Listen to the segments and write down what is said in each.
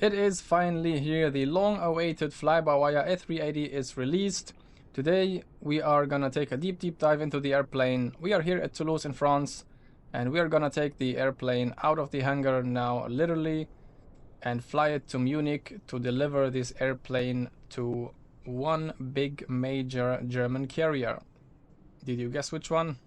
It is finally here. The long-awaited fly-by-wire A380 is released. Today we are gonna take a deep dive into the airplane. We are here at Toulouse in France, and we are gonna take the airplane out of the hangar now, literally, and fly it to Munich to deliver this airplane to one big major German carrier. Did you guess which one?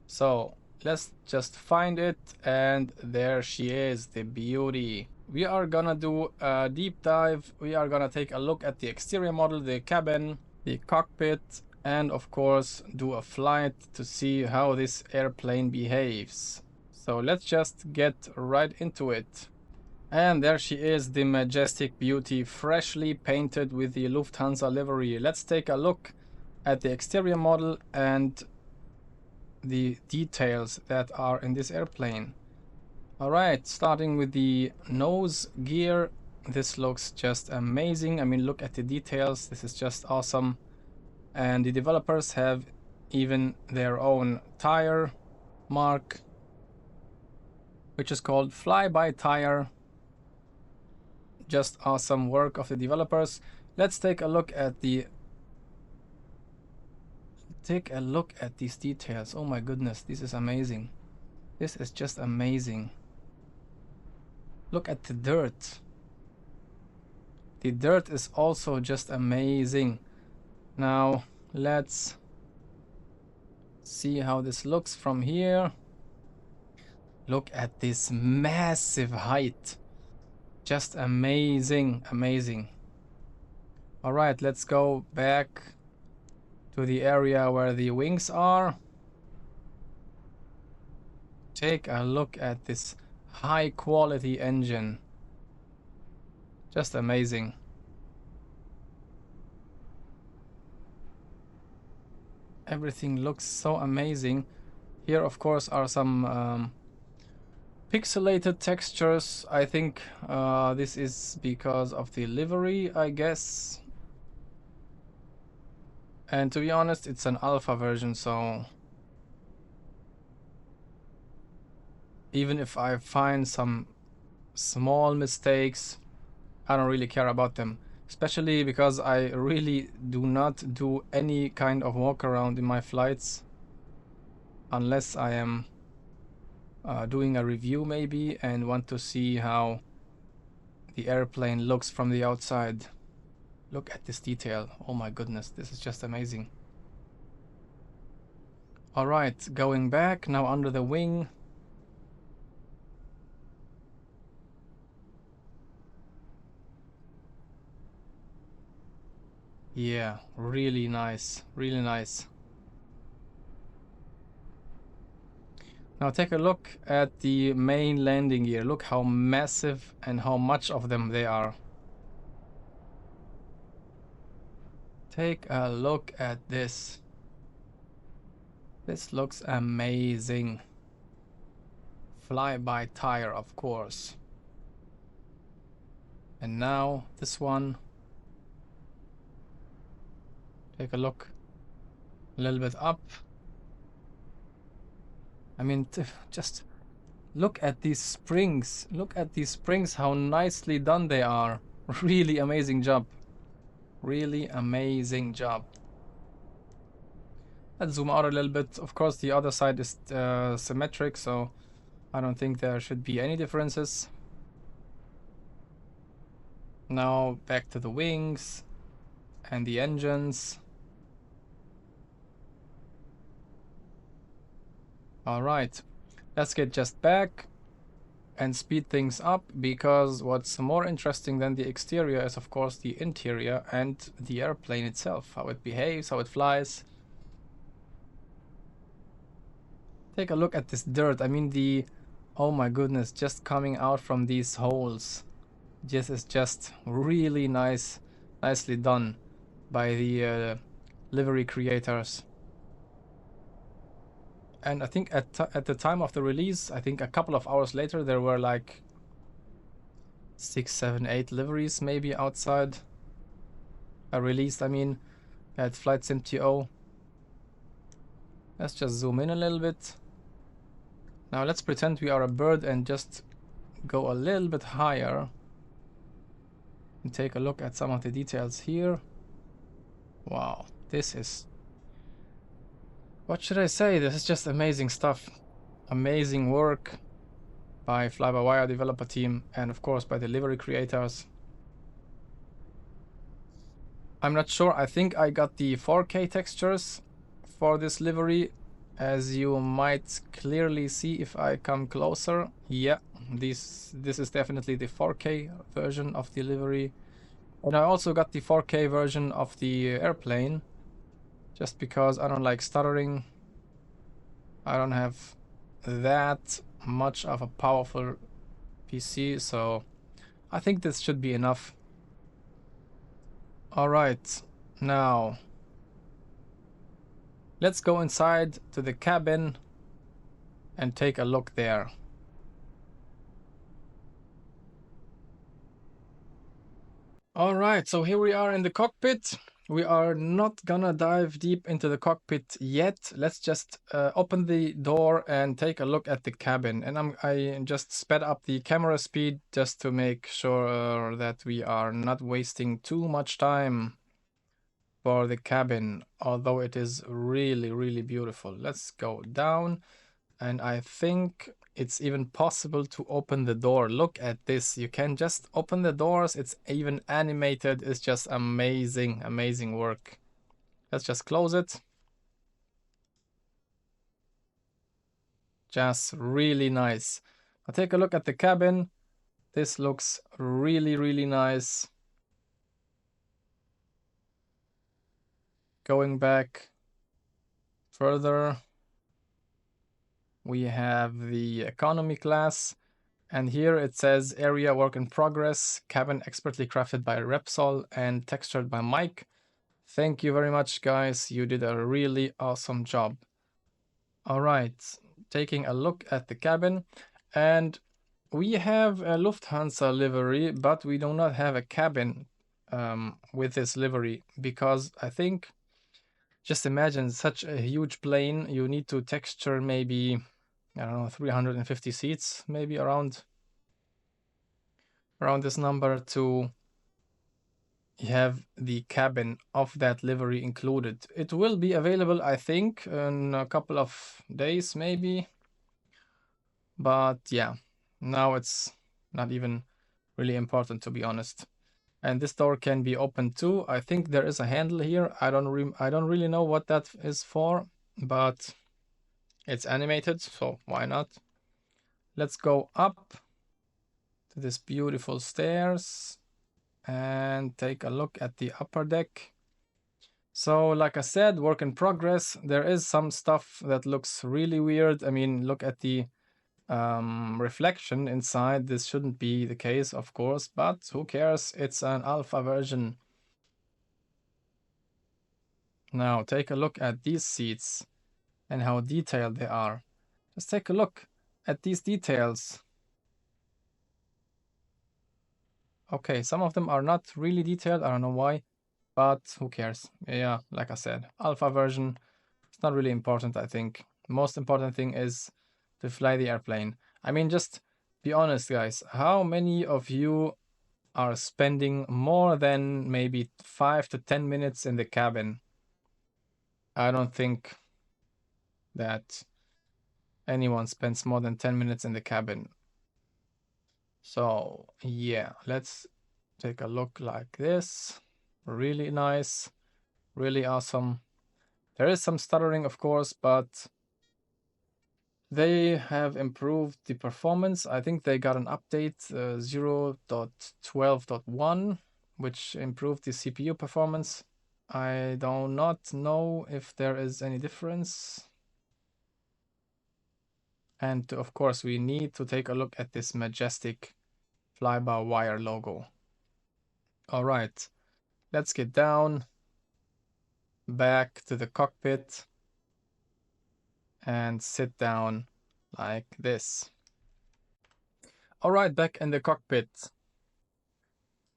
So let's just find it, and there she is, the beauty. We are gonna do a deep dive. We are gonna take a look at the exterior model, the cabin, the cockpit, and of course do a flight to see how this airplane behaves. So let's just get right into it. And there she is, the majestic beauty, freshly painted with the Lufthansa livery. Let's take a look at the exterior model and the details that are in this airplane. Alright, starting with the nose gear. This looks just amazing. I mean, look at the details. This is just awesome. And the developers have even their own tire mark, which is called FlyByWire. Just awesome work of the developers. Let's take a look at these details. Oh my goodness, this is amazing. This is just amazing. Look at the dirt. The dirt is also just amazing. Now let's see how this looks from here. Look at this massive height. Just amazing, amazing. All right, let's go back to the area where the wings are. Take a look at this high quality engine. Just amazing. Everything looks so amazing. Here of course are some pixelated textures. I think this is because of the livery, I guess. And to be honest, it's an alpha version, so even if I find some small mistakes, I don't really care about them. Especially because I really do not do any kind of walk around in my flights unless I am doing a review maybe and want to see how the airplane looks from the outside. Look at this detail. Oh my goodness, this is just amazing. Alright, going back now under the wing. Yeah, really nice, really nice. Now take a look at the main landing gear. Look how massive and how much of them there are. Take a look at this. This looks amazing. FlyByWire, of course. And now this one. Take a look a little bit up. I mean, just look at these springs. Look at these springs, how nicely done they are. Really amazing job. Really amazing job. Let's zoom out a little bit. Of course, the other side is symmetric, so I don't think there should be any differences. Now back to the wings and the engines. Alright, let's get just back and speed things up, because what's more interesting than the exterior is of course the interior and the airplane itself, how it behaves, how it flies. Take a look at this dirt. I mean, oh my goodness, just coming out from these holes. This is just really nicely done by the livery creators. And I think at the time of the release, I think a couple of hours later, there were like 6, 7, 8 liveries maybe outside. Released, I mean, at Flight Sim TO. Let's just zoom in a little bit. Now let's pretend we are a bird and just go a little bit higher. and take a look at some of the details here. Wow, this is, what should I say? This is just amazing stuff. Amazing work by FlyByWire developer team, and of course by the livery creators. I'm not sure, I think I got the 4K textures for this livery, as you might clearly see if I come closer. Yeah, this is definitely the 4K version of the livery. And I also got the 4K version of the airplane, just because I don't like stuttering. I don't have that much of a powerful PC, so I think this should be enough. Alright, now let's go inside to the cabin and take a look there. Alright, so here we are in the cockpit. We are not gonna dive deep into the cockpit yet. Let's just open the door and take a look at the cabin. And I just sped up the camera speed just to make sure that we are not wasting too much time for the cabin, although it is really, really beautiful. Let's go down, and I think it's even possible to open the door. Look at this. You can just open the doors. It's even animated. It's just amazing, amazing work. Let's just close it. Just really nice. Now take a look at the cabin. This looks really, really nice. Going back further, we have the economy class, and here it says area work in progress, cabin expertly crafted by Repsol and textured by Mike. Thank you very much, guys. You did a really awesome job. All right, taking a look at the cabin, and we have a Lufthansa livery, but we do not have a cabin with this livery, because I think, just imagine such a huge plane, you need to texture maybe, I don't know, 350 seats, maybe around this number, to have the cabin of that livery included. It will be available, I think, in a couple of days maybe, but yeah, now it's not even really important, to be honest. And this door can be opened too. I think there is a handle here. I don't really know what that is for, but it's animated, so why not? Let's go up to this beautiful stairs and take a look at the upper deck. So like I said, work in progress. There is some stuff that looks really weird. I mean, look at the reflection inside. This shouldn't be the case, of course, but who cares? It's an alpha version. Now take a look at these seats and how detailed they are. Just take a look at these details. Okay, some of them are not really detailed. I don't know why, but who cares? Yeah, like I said, alpha version. It's not really important, I think. The most important thing is to fly the airplane. I mean, just be honest, guys. How many of you are spending more than maybe 5 to 10 minutes in the cabin? I don't think that anyone spends more than 10 minutes in the cabin. So yeah, let's take a look like this. Really nice, really awesome. There is some stuttering, of course, but they have improved the performance. I think they got an update 0.12.1, which improved the CPU performance. I do not know if there is any difference. And of course, we need to take a look at this majestic FlyByWire logo. All right, let's get down, back to the cockpit, and sit down like this. All right, back in the cockpit.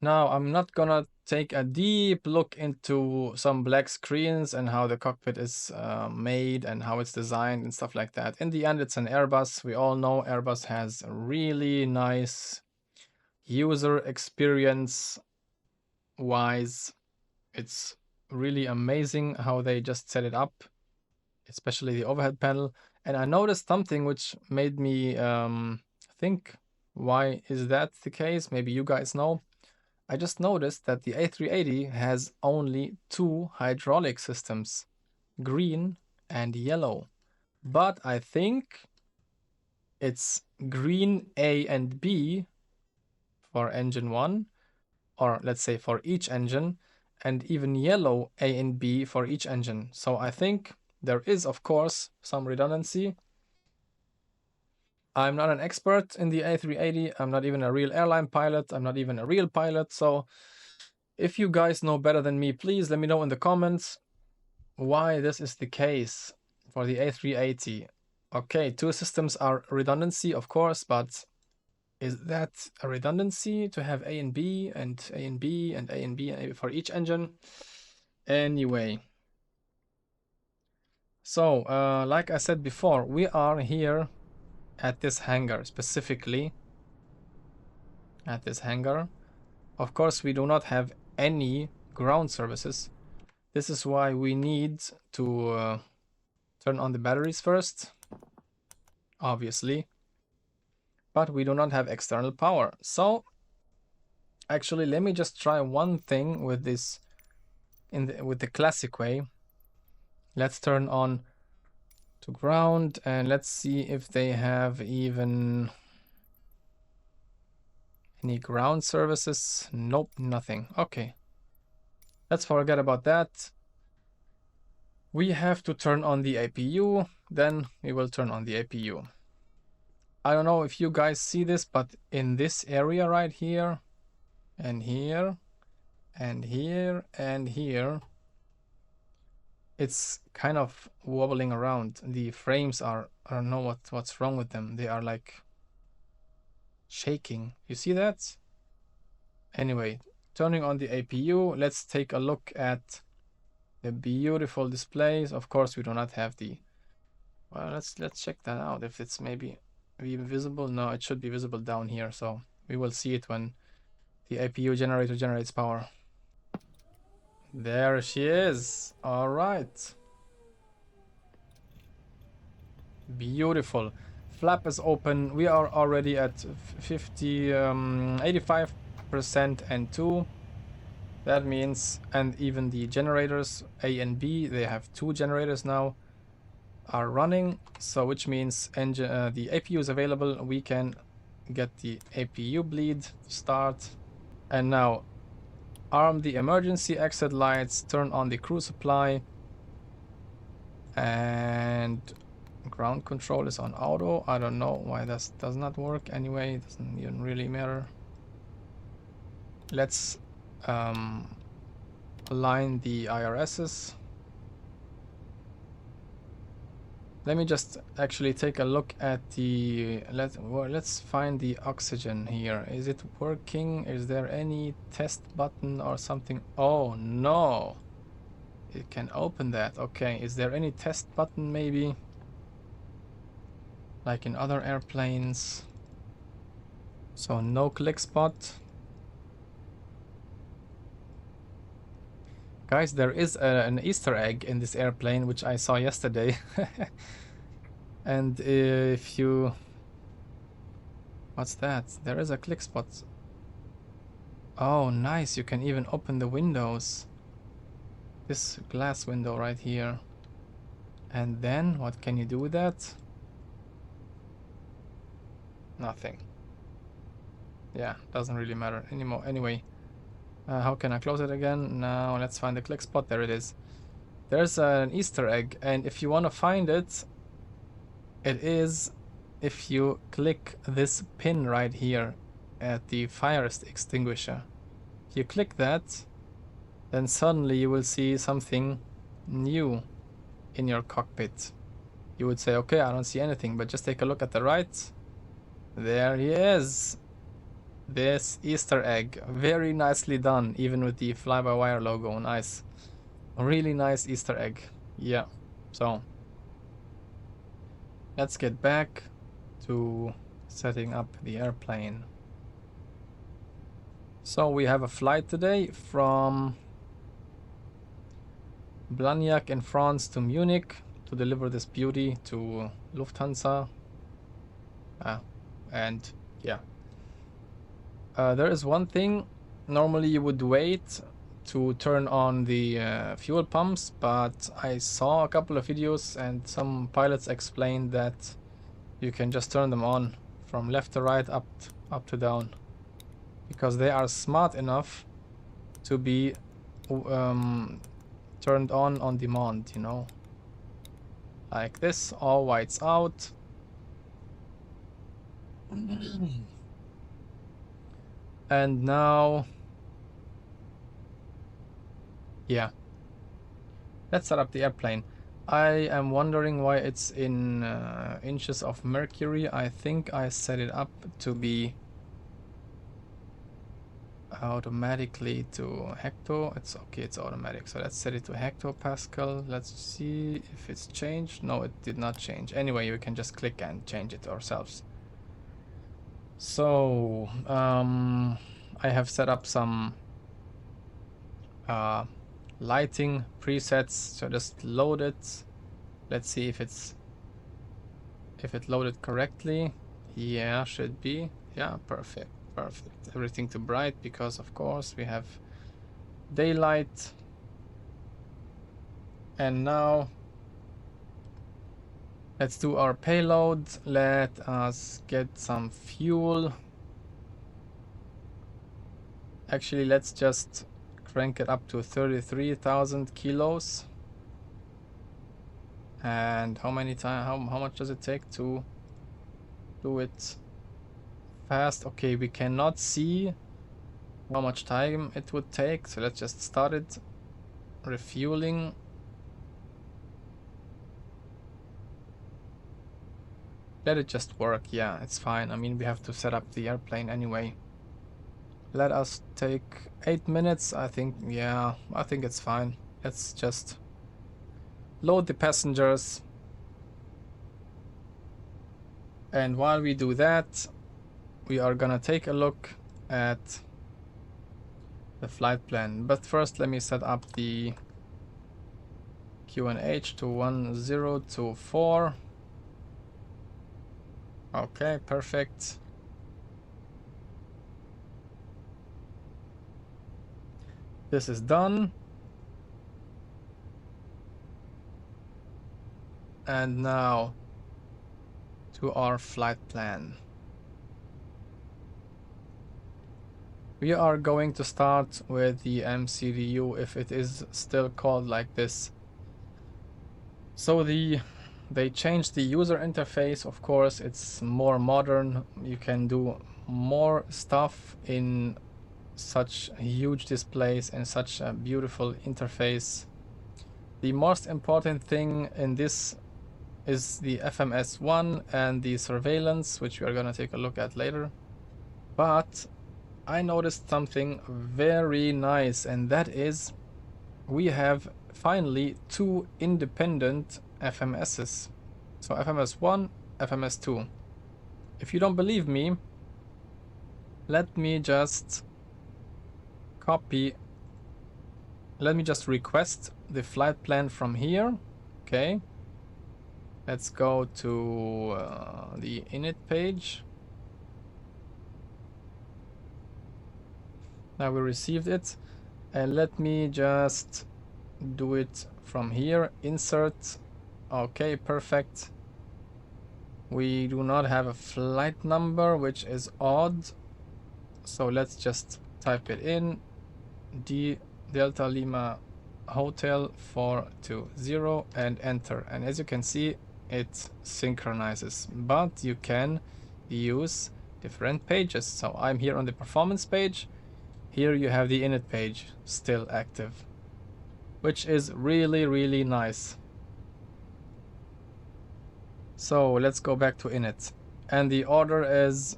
Now, I'm not gonna take a deep look into some black screens and how the cockpit is made and how it's designed and stuff like that. In the end, it's an Airbus. We all know Airbus has a really nice user experience wise, it's really amazing how they just set it up, especially the overhead panel. And I noticed something which made me think, why is that the case? Maybe you guys know. I just noticed that the A380 has only two hydraulic systems, green and yellow. But I think it's green A and B for engine 1, or let's say for each engine, and even yellow A and B for each engine. So I think there is, of course, some redundancy. I'm not an expert in the A380. I'm not even a real airline pilot. I'm not even a real pilot. So if you guys know better than me, please let me know in the comments why this is the case for the A380. Okay, two systems are redundancy, of course, but is that a redundancy to have A and B and A and B and A and B and A for each engine? Anyway, so like I said before, we are here at this hangar, specifically at this hangar. Of course, we do not have any ground services. This is why we need to turn on the batteries first, obviously, but we do not have external power. So actually, let me just try one thing with this with the classic way. Let's turn on to ground and let's see if they have even any ground services. Nope, nothing. Okay, let's forget about that. We have to turn on the APU, then we will turn on the APU. I don't know if you guys see this, but in this area right here, and here, and here, and here, it's kind of wobbling around. The frames are, I don't know what's wrong with them. They are like shaking. You see that? Anyway, turning on the APU, let's take a look at the beautiful displays. Of course, we do not have the, well, let's check that out. If it's maybe visible. No, it should be visible down here. So we will see it when the APU generator generates power. There she is. All right. Beautiful. Flap is open. We are already at 85% N2. That means, and even the generators A and B, they have two generators now, are running. So which means the APU is available. We can get the APU bleed to start. And now arm the emergency exit lights, turn on the crew supply, and ground control is on auto. I don't know why this does not work. Anyway, it doesn't even really matter. Let's align the IRSs. Let me just actually take a look at the, let's find the oxygen here. Is it working? Is there any test button or something? Oh no, it can open that. Okay, is there any test button maybe? Like in other airplanes. So no click spot. Guys, there is an Easter egg in this airplane, which I saw yesterday. And if you... What's that? There is a click spot. Oh, nice. You can even open the windows. This glass window right here. And then, what can you do with that? Nothing. Yeah, doesn't really matter anymore. Anyway. How can I close it again? Now let's find the click spot. There it is. There's an Easter egg, and if you want to find it, it is if you click this pin right here at the fire extinguisher. If you click that, then suddenly you will see something new in your cockpit. You would say, okay, I don't see anything, but just take a look at the right. There he is. This Easter egg, very nicely done, even with the FlyByWire logo. Nice, really nice Easter egg. Yeah, so let's get back to setting up the airplane. So we have a flight today from Blagnac in France to Munich to deliver this beauty to Lufthansa. And yeah. There is one thing. Normally you would wait to turn on the fuel pumps, but I saw a couple of videos and some pilots explained that you can just turn them on from left to right, up to down, because they are smart enough to be turned on demand, you know, like this. All whites out. And now, yeah, let's set up the airplane. I am wondering why it's in inches of mercury. I think I set it up to be automatically to hecto. It's okay, it's automatic, so let's set it to hectopascal. Let's see if it's changed. No, it did not change. Anyway, we can just click and change it ourselves. So I have set up some lighting presets, so just load it. Let's see if it loaded correctly. Yeah, should be. Yeah, perfect. Everything to bright, because of course we have daylight. And now let's do our payload. Let us get some fuel. Actually, let's just crank it up to 33,000 kilos. And how much does it take to do it fast? Okay, we cannot see how much time it would take, so let's just start it. Refueling. Let it just work. Yeah, it's fine. I mean, we have to set up the airplane anyway. Let us take 8 minutes, I think. Yeah, I think it's fine. Let's just load the passengers. And while we do that, we are gonna take a look at the flight plan. But first, let me set up the QNH to 1024. Okay, perfect. This is done. And now to our flight plan. We are going to start with the MCDU, if it is still called like this. So they changed the user interface. Of course, it's more modern. You can do more stuff in such huge displays and such a beautiful interface. The most important thing in this is the FMS1 and the surveillance, which we are going to take a look at later. But I noticed something very nice, and that is we have finally two independent FMSs. So FMS1, FMS2. If you don't believe me, let me just request the flight plan from here. Okay, let's go to the init page. Now we received it, and let me just do it from here. Insert. Okay, perfect. We do not have a flight number, which is odd, so let's just type it in. D Delta Lima Hotel 420 and enter. And as you can see, it synchronizes, but you can use different pages. So I'm here on the performance page. Here you have the init page still active, which is really, really nice. So let's go back to init, and the order is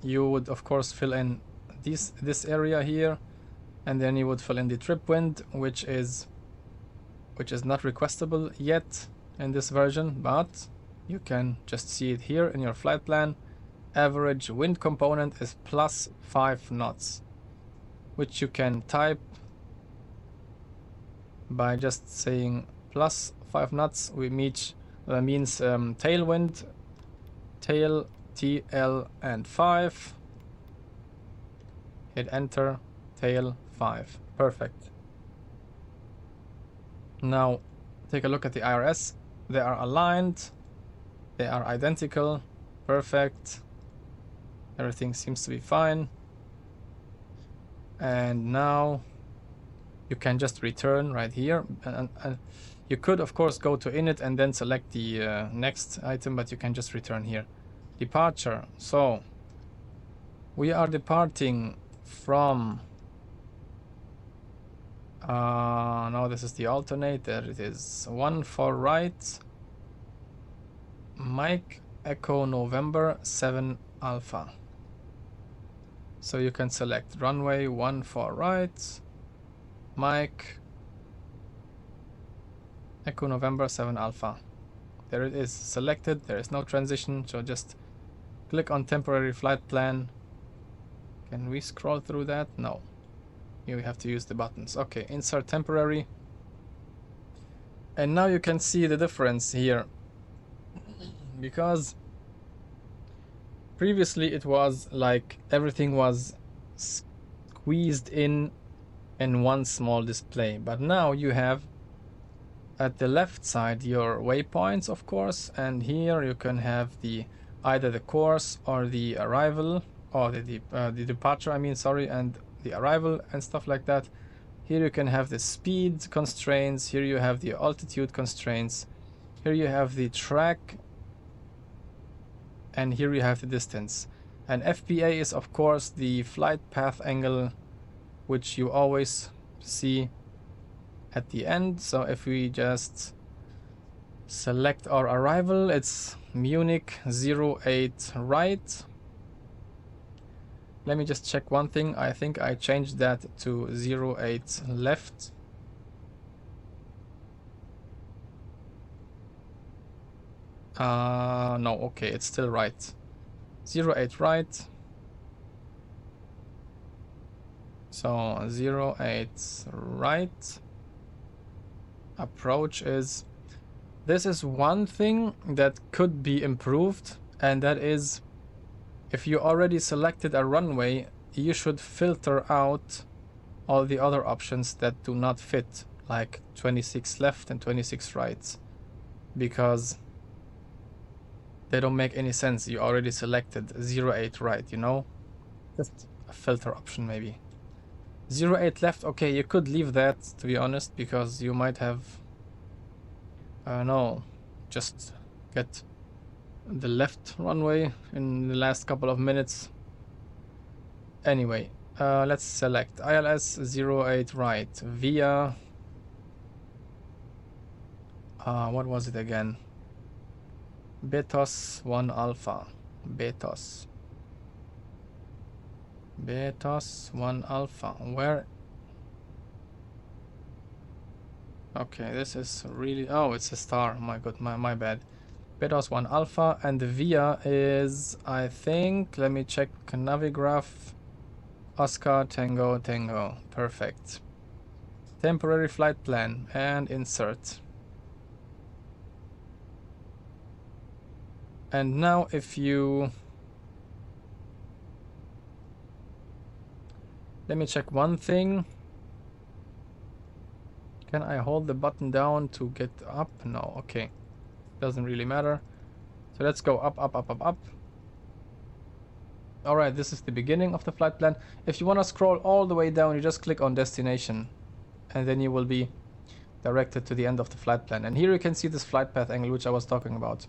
you would of course fill in this area here, and then you would fill in the trip wind, which is not requestable yet in this version, but you can just see it here in your flight plan. Average wind component is +5 knots. which you can type by just saying plus 5 knots, we means tailwind, tail, TL and 5. Hit enter, tail 5. Perfect. Now take a look at the IRS. They are aligned, they are identical. Perfect. Everything seems to be fine. And now you can just return right here, and you could of course go to init and then select the next item, but you can just return here. Departure. So we are departing from no, this is the alternate. There it is. 1 for right, Mike Echo November 7 Alpha. So you can select runway 1 for right, Mike Echo November 7 Alpha. There it is selected. There is no transition, so just click on temporary flight plan. Can we scroll through that? No. You have to use the buttons. Okay, insert temporary. And now you can see the difference here, because previously it was like everything was squeezed in one small display, but now you have at the left side your waypoints, of course, and here you can have the either the course or the arrival, or the departure, I mean, sorry, and the arrival and stuff like that. Here you can have the speed constraints, here you have the altitude constraints, here you have the track, and here you have the distance. And FPA is of course the flight path angle, which you always see at the end. So if we just select our arrival, it's Munich 08 right. Let me just check one thing. I think I changed that to 08 left. No, okay, it's still right. 08 right. So 08 right. Approach is... This is one thing that could be improved, and that is, if you already selected a runway, you should filter out all the other options that do not fit, like 26 left and 26 right, because they don't make any sense. You already selected 08 right, you know? Just a filter option maybe. 08 left, okay, you could leave that, to be honest, because you might have... no, just get the left runway in the last couple of minutes. Anyway, let's select ILS 08 right via what was it again? Betos 1 Alpha. Betos 1 Alpha. Where? Okay, this is really... Oh, it's a star. My god, my bad. Betos 1 Alpha, and the VIA is, I think, let me check Navigraph. Oscar Tango Tango. Perfect. Temporary flight plan and insert. And now if you... Let me check one thing. Can I hold the button down to get up? No, okay. Doesn't really matter. So let's go up, up, up, up, up. Alright, this is the beginning of the flight plan. If you want to scroll all the way down, you just click on destination, and then you will be directed to the end of the flight plan. And here you can see this flight path angle, which I was talking about.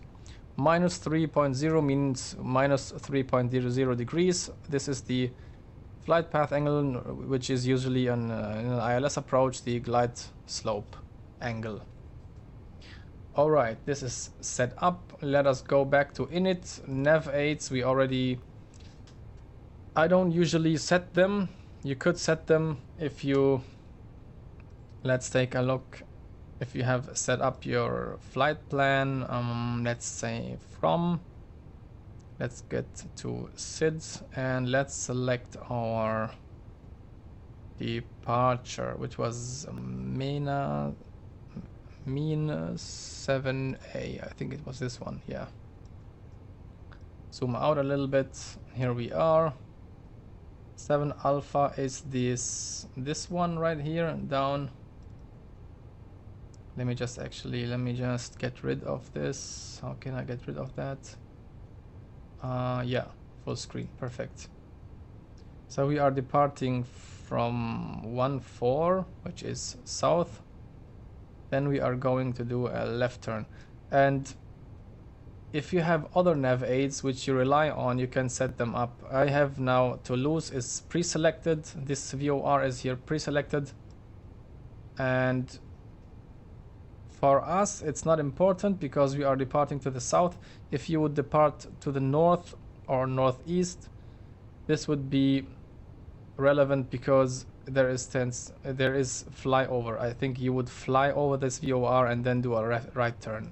Minus 3.0 means minus 3.00 degrees. This is the flight path angle, which is usually in an ILS approach, the glide slope angle. Alright, this is set up. Let us go back to init. Nav 8s, we already... I don't usually set them. You could set them if you... Let's take a look. If you have set up your flight plan, let's say from... Let's get to SIDS and let's select our departure, which was MENA 7A. I think it was this one. Yeah. Zoom out a little bit. Here we are. 7 Alpha is this one right here and down. Let me just get rid of this. How can I get rid of that? Yeah, full screen, perfect. So we are departing from 14, which is south. Then we are going to do a left turn. And if you have other nav aids which you rely on, you can set them up. I have now Toulouse is pre-selected. This VOR is here pre-selected. And for us, it's not important because we are departing to the south. If you would depart to the north or northeast, this would be relevant because there is flyover. I think you would fly over this VOR and then do a right turn.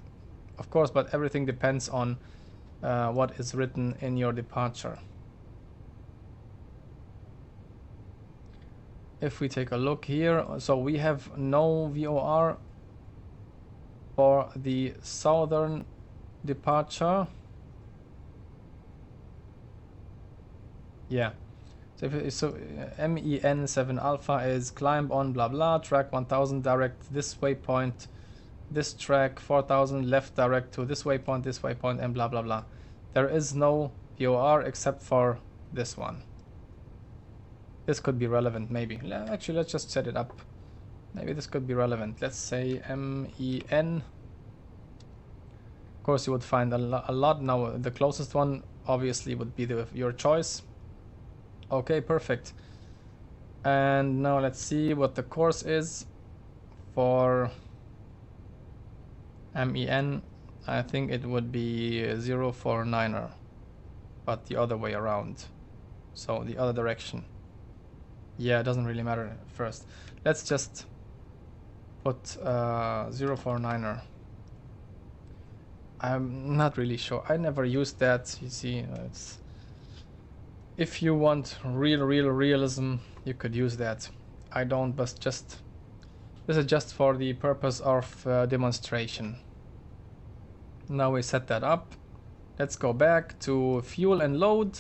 Of course, but everything depends on what is written in your departure. If we take a look here, so we have no VOR for the southern departure. Yeah. So MEN 7 Alpha is climb on blah blah, track 1000 direct this waypoint, this track 4000 left direct to this waypoint, and blah blah blah. There is no VOR except for this one. This could be relevant maybe. Actually, let's just set it up. Maybe this could be relevant. Let's say MEN. Of course, you would find a lot now. The closest one obviously would be your choice. Okay, perfect. And now let's see what the course is for MEN. I think it would be 049er, but the other way around. So the other direction. Yeah, it doesn't really matter first. Let's just put 049er. I'm not really sure. I never used that. You see, it's if you want real realism, you could use that. I don't, but this is just for the purpose of demonstration. Now we set that up. Let's go back to fuel and load.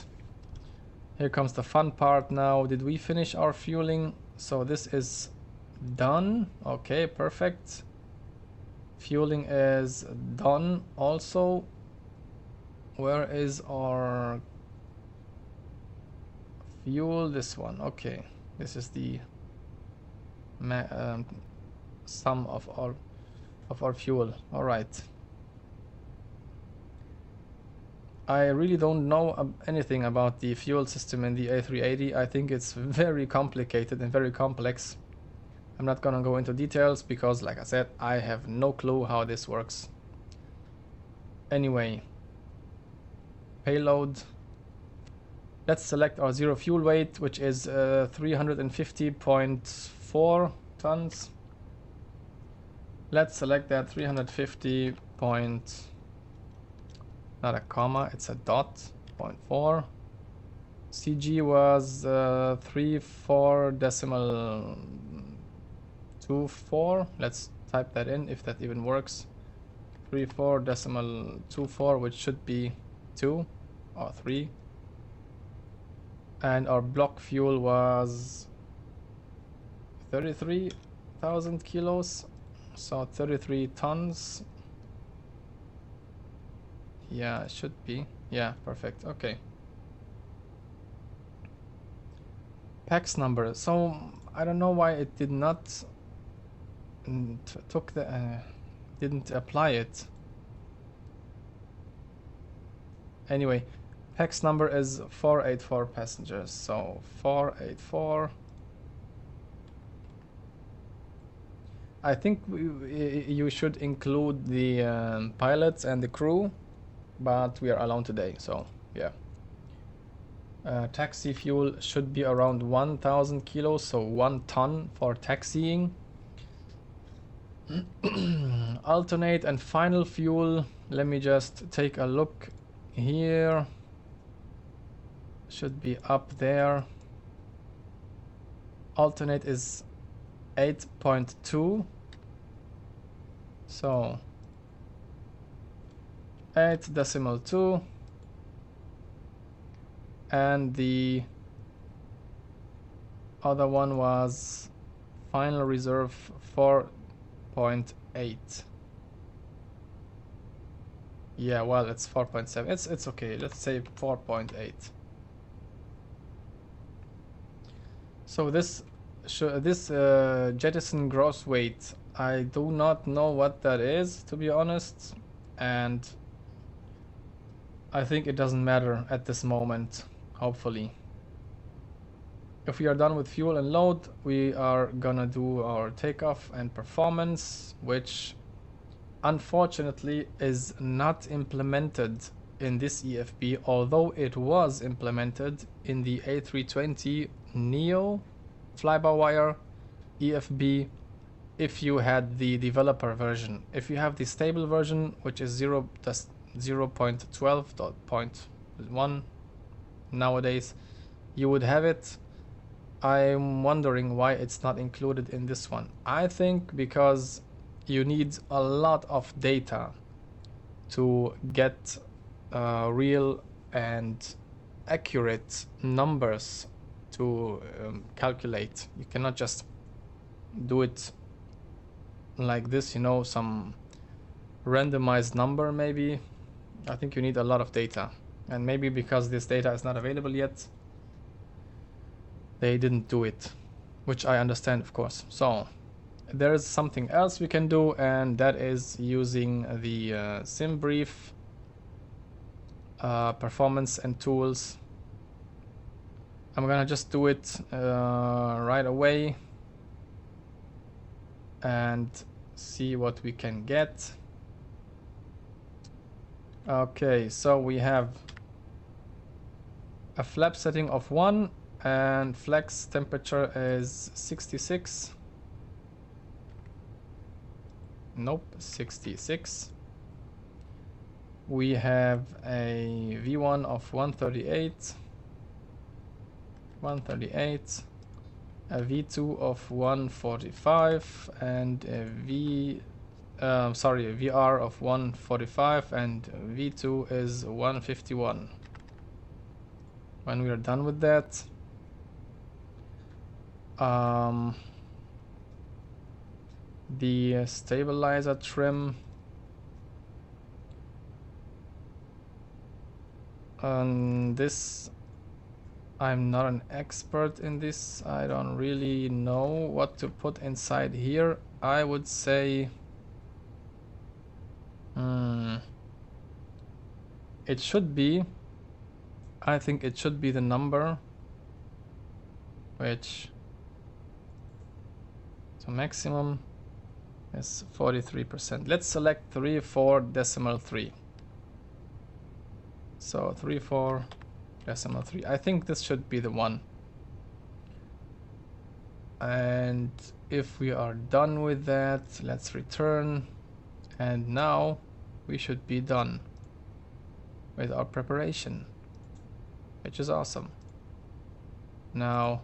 Here comes the fun part now. Did we finish our fueling? So this is done. Okay, perfect. Fueling is done also. Where is our fuel? This one. Okay, this is the sum of our fuel. All right. I really don't know anything about the fuel system in the A380. I think it's very complicated and very complex. I'm not gonna go into details because, like I said, I have no clue how this works. Anyway, payload. Let's select our zero fuel weight, which is 350.4 tons. Let's select that 350. Not a comma, it's a dot, 0.4. CG was 34.24. Let's type that in if that even works. 34.24, which should be 2 or 3. And our block fuel was 33,000 kilos, so 33 tons. Yeah, it should be. Yeah, perfect. Okay. PAX number. So I don't know why it did not didn't apply it. Anyway, PAX number is 484 passengers. So 484. I think you should include the pilots and the crew, but we are alone today, so yeah. Taxi fuel should be around 1000 kilos, so 1 ton for taxiing. Alternate and final fuel, let me just take a look here. Should be up there. alternate is 8.2. So 8.2, and the other one was final reserve 4.8. Yeah, well, it's 4.7. It's okay. Let's say 4.8. So this jettison gross weight, I do not know what that is, to be honest, and I think it doesn't matter at this moment, hopefully. If we are done with fuel and load, we are gonna do our takeoff and performance, which unfortunately is not implemented in this EFB, although it was implemented in the A320 Neo fly-by-wire EFB if you had the developer version. If you have the stable version, which is 0.12.1 nowadays, you would have it. I'm wondering why it's not included in this one. I think because you need a lot of data to get real and accurate numbers to calculate. You cannot just do it like this, you know, some randomized number maybe. I think you need a lot of data, and maybe because this data is not available yet, they didn't do it, which I understand, of course. So there is something else we can do, and that is using the SimBrief performance and tools. I'm gonna just do it right away and see what we can get. Okay, so we have a flap setting of 1 and flex temperature is 66. Nope, 66. We have a V1 of 138, a V2 of 145, and a VR of 145, and V2 is 151. When we are done with that, the stabilizer trim, this, I'm not an expert in this. I don't really know what to put inside here. I would say it should be, I think it should be the number, which, so maximum is 43%. Let's select 34.3. So 34.3. I think this should be the one. And if we are done with that, let's return. And now we should be done with our preparation, which is awesome. Now,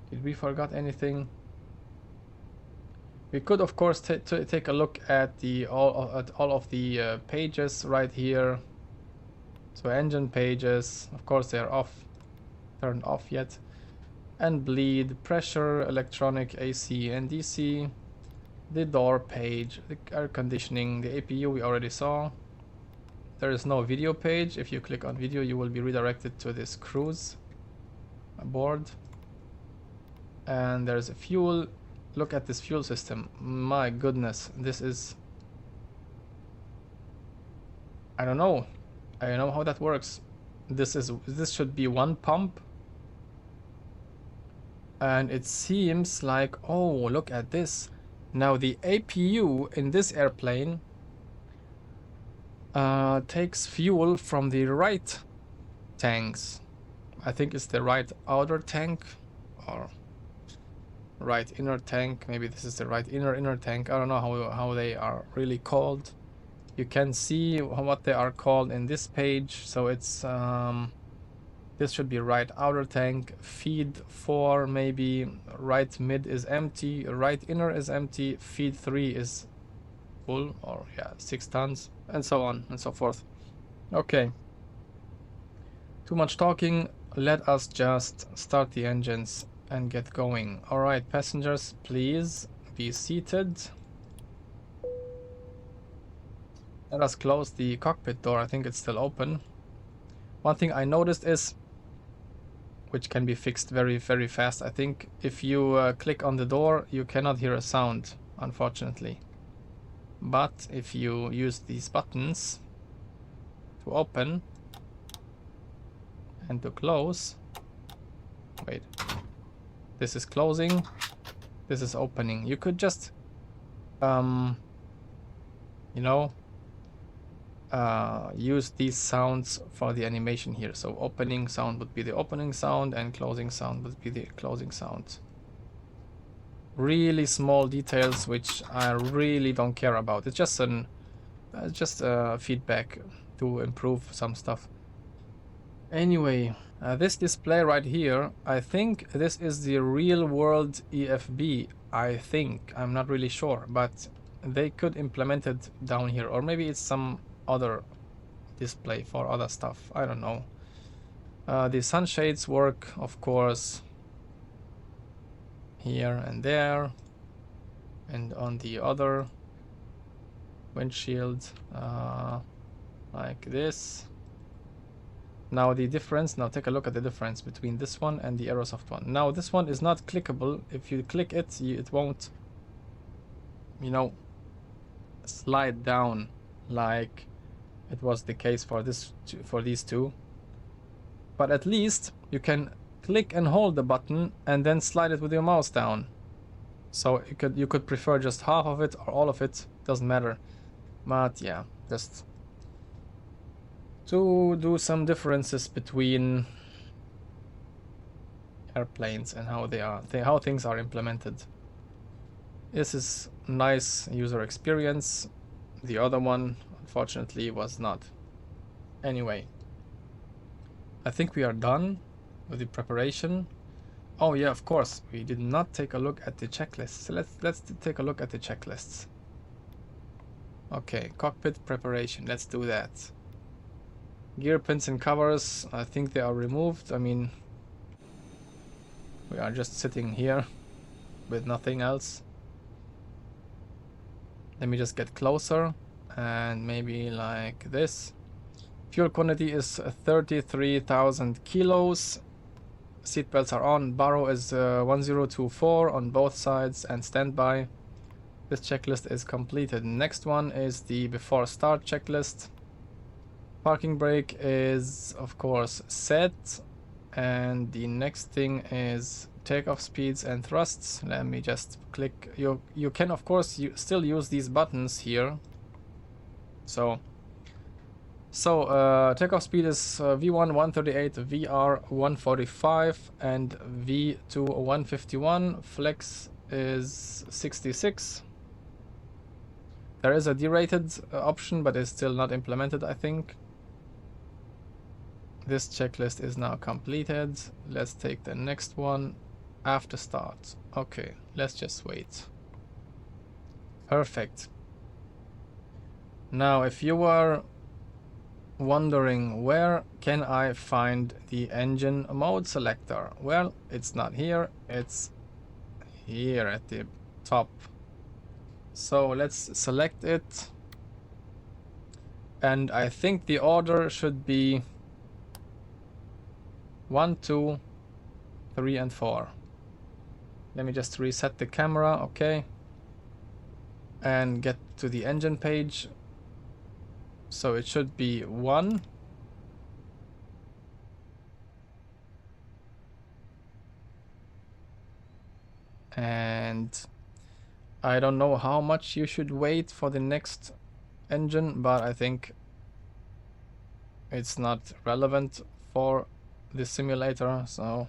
did we forget anything? We could, of course, take a look at all of the pages right here. So engine pages, of course, they are turned off yet. And bleed, pressure, electronic, AC and DC. The door page, the air conditioning, the APU we already saw. There is no video page. If you click on video, you will be redirected to this cruise board. And there's a fuel. Look at this fuel system. My goodness, this is, I don't know how that works. This should be one pump, and it seems like, oh, look at this. Now the APU in this airplane takes fuel from the right tanks. I think it's the right outer tank or right inner tank. Maybe this is the right inner tank. I don't know how they are really called. You can see what they are called in this page. So it's This should be right outer tank, feed 4 maybe, right mid is empty, right inner is empty, feed 3 is full, or yeah, 6 tons, and so on and so forth. Okay. Too much talking, let us just start the engines and get going. Alright, passengers, please be seated. Let us close the cockpit door, I think it's still open. One thing I noticed is, which can be fixed very fast, I think if you click on the door you cannot hear a sound, unfortunately. But if you use these buttons to open and to close, wait, this is closing, this is opening. You could just you know, use these sounds for the animation here. So opening sound would be the opening sound and closing sound would be the closing sound. Really small details which I really don't care about. It's just an feedback to improve some stuff. Anyway, this display right here, I think this is the real world EFB. I think, I'm not really sure, but they could implement it down here, or maybe it's some other display for other stuff. I don't know. The sunshades work, of course, here and there, and on the other windshield, like this. Now the difference, now take a look at the difference between this one and the Aerosoft one. Now this one is not clickable. If you click it, it won't, you know, slide down like it was the case for these two. But at least you can click and hold the button and then slide it with your mouse down. So you could prefer just half of it or all of it, doesn't matter. But yeah, just to do some differences between airplanes and how things are implemented. This is nice user experience. The other one, unfortunately, was not. Anyway, I think we are done with the preparation. Oh yeah, of course, we did not take a look at the checklists. So let's take a look at the checklists. Okay, cockpit preparation. Let's do that. Gear pins and covers, I think they are removed. I mean, we are just sitting here with nothing else. Let me just get closer and maybe like this. Fuel quantity is 33,000 kilos. Seatbelts are on. Baro is 1024 on both sides and standby. This checklist is completed. Next one is the before start checklist. Parking brake is of course set, and the next thing is takeoff speeds and thrusts. Let me just click. You can of course still use these buttons here. So takeoff speed is V1 138, VR 145, and V2 151. Flex is 66. There is a derated option, but it's still not implemented, I think. This checklist is now completed. Let's take the next one after start. Okay, let's just wait. Perfect. Now, if you were wondering where can I find the engine mode selector, well, it's not here, it's here at the top. So let's select it, and I think the order should be 1, 2, 3, and 4. Let me just reset the camera, okay, and get to the engine page. So it should be 1, and I don't know how much you should wait for the next engine, but I think it's not relevant for the simulator, so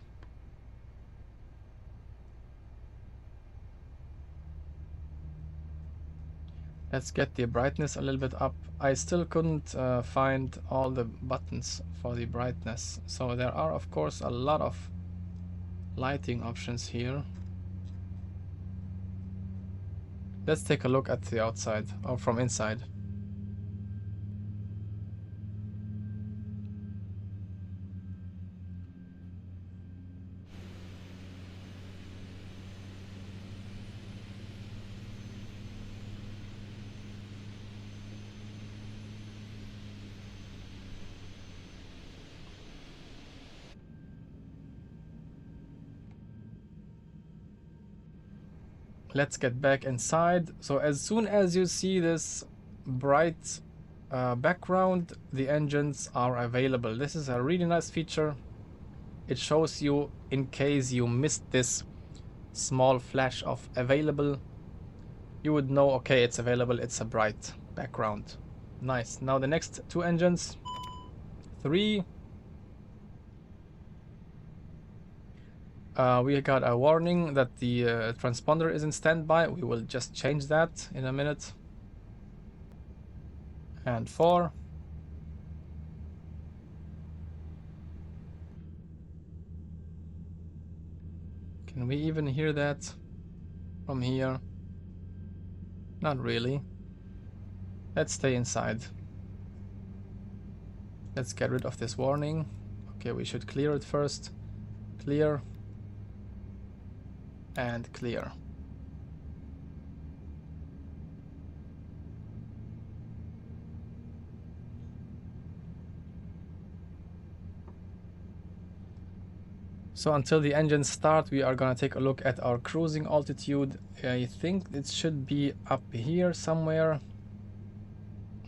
Let's get the brightness a little bit up. I still couldn't find all the buttons for the brightness. So there are of course a lot of lighting options here. Let's take a look at the outside or from inside. Let's get back inside. So as soon as you see this bright background, the engines are available. This is a really nice feature. It shows you, in case you missed this small flash of available, you would know, okay, it's available, it's a bright background. Nice. Now the next two engines, 3. We got a warning that the transponder is in standby. We will just change that in a minute. And 4. Can we even hear that from here? Not really. Let's stay inside. Let's get rid of this warning. Okay, we should clear it first. Clear. And clear. So until the engines start, we are gonna take a look at our cruising altitude. I think it should be up here somewhere,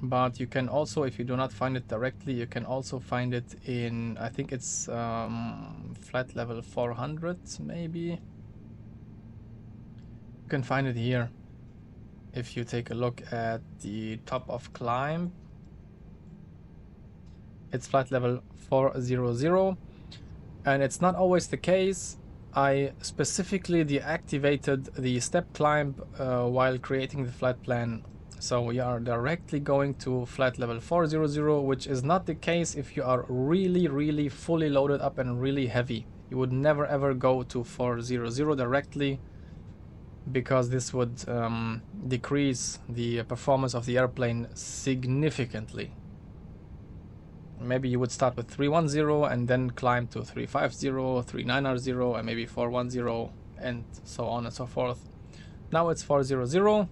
but you can also, if you do not find it directly, you can also find it in, I think it's flight level 400 maybe. You can find it here if you take a look at the Takeoff Climb. It's flight level 400. And it's not always the case. I specifically deactivated the step climb while creating the flight plan. So we are directly going to flight level 400, which is not the case if you are really fully loaded up and really heavy. You would never ever go to 400 directly, because this would decrease the performance of the airplane significantly. Maybe you would start with 310 and then climb to 350, 390, and maybe 410, and so on and so forth. Now it's 400.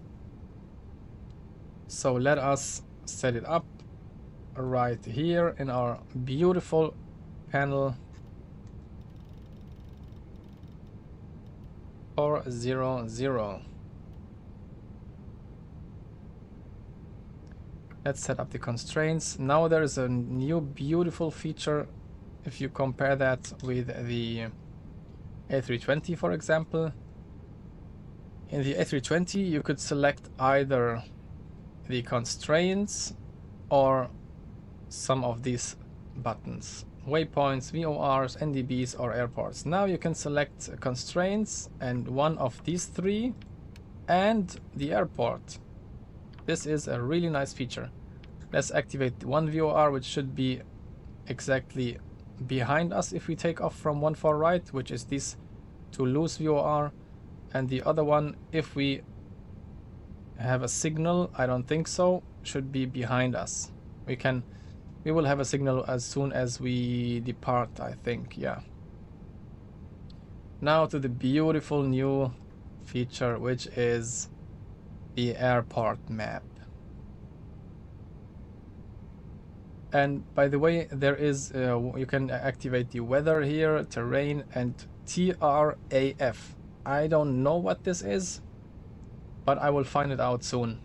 So let us set it up right here in our beautiful panel. 400. Let's set up the constraints. Now there is a new beautiful feature if you compare that with the A320, for example. In the A320 you could select either the constraints or some of these buttons: waypoints, VORs, NDBs, or airports. Now you can select constraints and one of these 3 and the airport. This is a really nice feature. Let's activate one VOR, which should be exactly behind us if we take off from 14 right, which is this Toulouse VOR, and the other one, if we have a signal, I don't think so, should be behind us. We will have a signal as soon as we depart, I think. Yeah. Now to the beautiful new feature, which is the airport map. And by the way, there is you can activate the weather here, terrain, and TRAF. I don't know what this is, but I will find it out soon.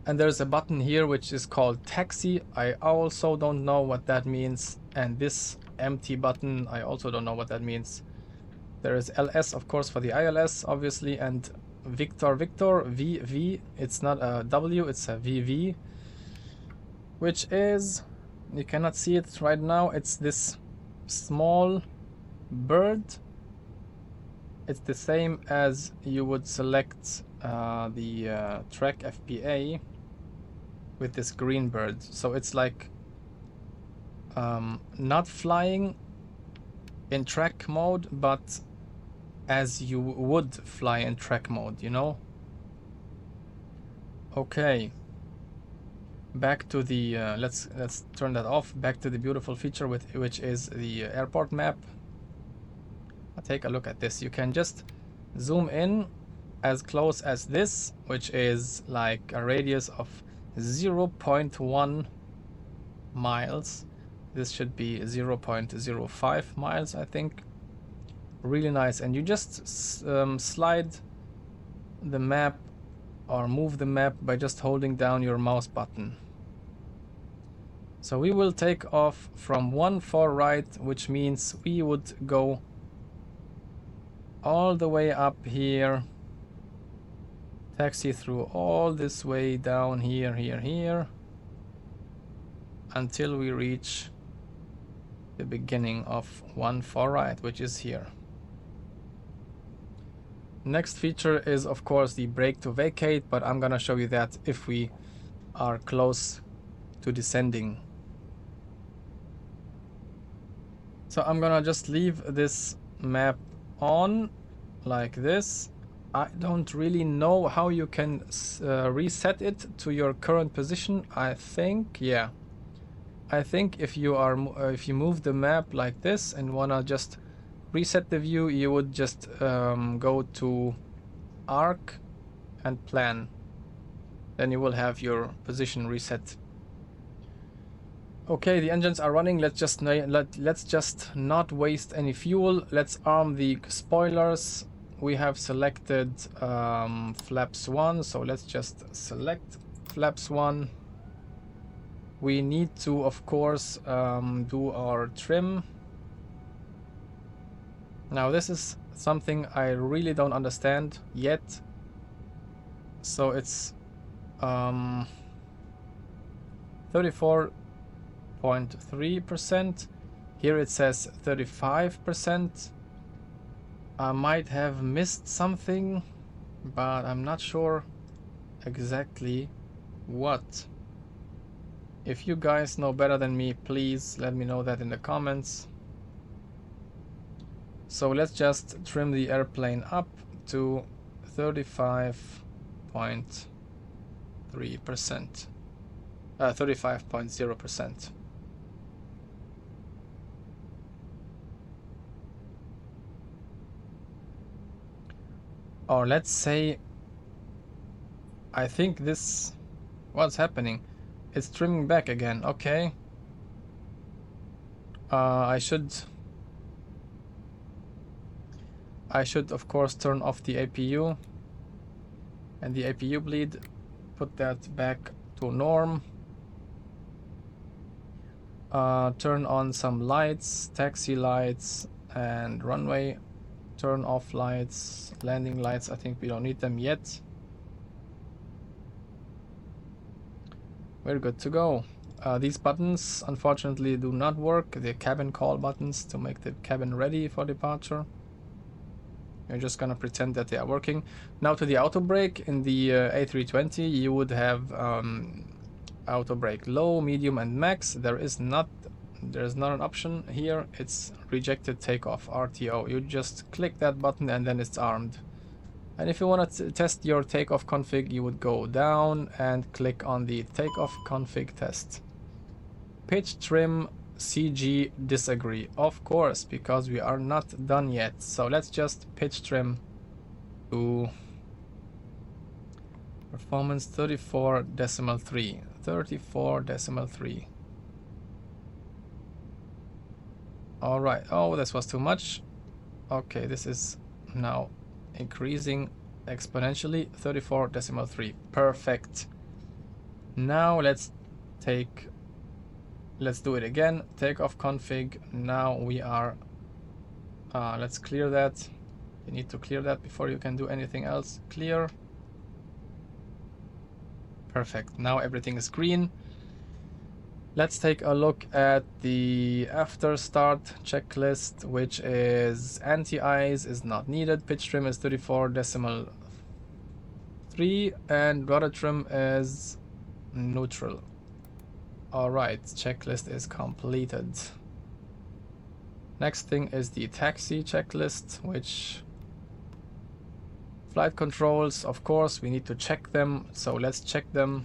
And there's a button here which is called taxi. I also don't know what that means. And this empty button, I also don't know what that means. There is LS, of course, for the ILS, obviously, and Victor VV. It's not a W, it's a VV, which is, you cannot see it right now, it's this small bird. It's the same as you would select the track FPA with this green bird. So it's like not flying in track mode, but as you would fly in track mode, you know? Okay. Back to the let's turn that off. Back to the beautiful feature which is the airport map. Take a look at this. You can just zoom in as close as this, which is like a radius of 0.1 miles. This should be 0.05 miles, I think. Really nice. And you just slide the map or move the map by just holding down your mouse button. So we will take off from 1 far right, which means we would go all the way up here, taxi through all this way down here until we reach the beginning of 1 far right, which is here. Next feature is of course the brake to vacate, but I'm gonna show you that if we are close to descending. So I'm gonna just leave this map on like this. I don't really know how you can reset it to your current position. I think, yeah, I think if you move the map like this and wanna just reset the view, you would just go to arc and plan. Then you will have your position reset. Okay, the engines are running. Let's just not waste any fuel. Let's arm the spoilers. We have selected flaps 1, so let's just select flaps 1. We need to, of course, do our trim. Now this is something I really don't understand yet. So it's 34.3%. Here it says 35%. I might have missed something, but I'm not sure exactly what. If you guys know better than me, please let me know that in the comments. So let's just trim the airplane up to 35.3%. 35.0%. Or let's say, I think this, what's happening? It's trimming back again. Okay. I should of course turn off the APU and the APU bleed, put that back to norm. Turn on some lights, taxi lights and runway. Turn off lights, landing lights, I think we don't need them yet. We're good to go. These buttons unfortunately do not work, the cabin call buttons to make the cabin ready for departure. You're just gonna pretend that they are working. Now to the auto brake. In the A320 you would have auto brake low, medium and max. There's not an option here. It's rejected takeoff, RTO. You just click that button and then it's armed. And if you want to test your takeoff config, you would go down and click on the takeoff config test. Pitch trim CG disagree, of course, because we are not done yet. So let's just pitch trim to performance 34.3. 34.3. All right. Oh, this was too much. Okay, this is now increasing exponentially. 34.3. Perfect. Now let's do it again. Takeoff config. Now we are let's clear that. You need to clear that before you can do anything else. Clear. Perfect. Now everything is green. Let's take a look at the after start checklist, which is anti-ice is not needed. Pitch trim is 34.3. 3 and rudder trim is neutral. Alright, checklist is completed. Next thing is the taxi checklist, which flight controls, of course, we need to check them, so let's check them.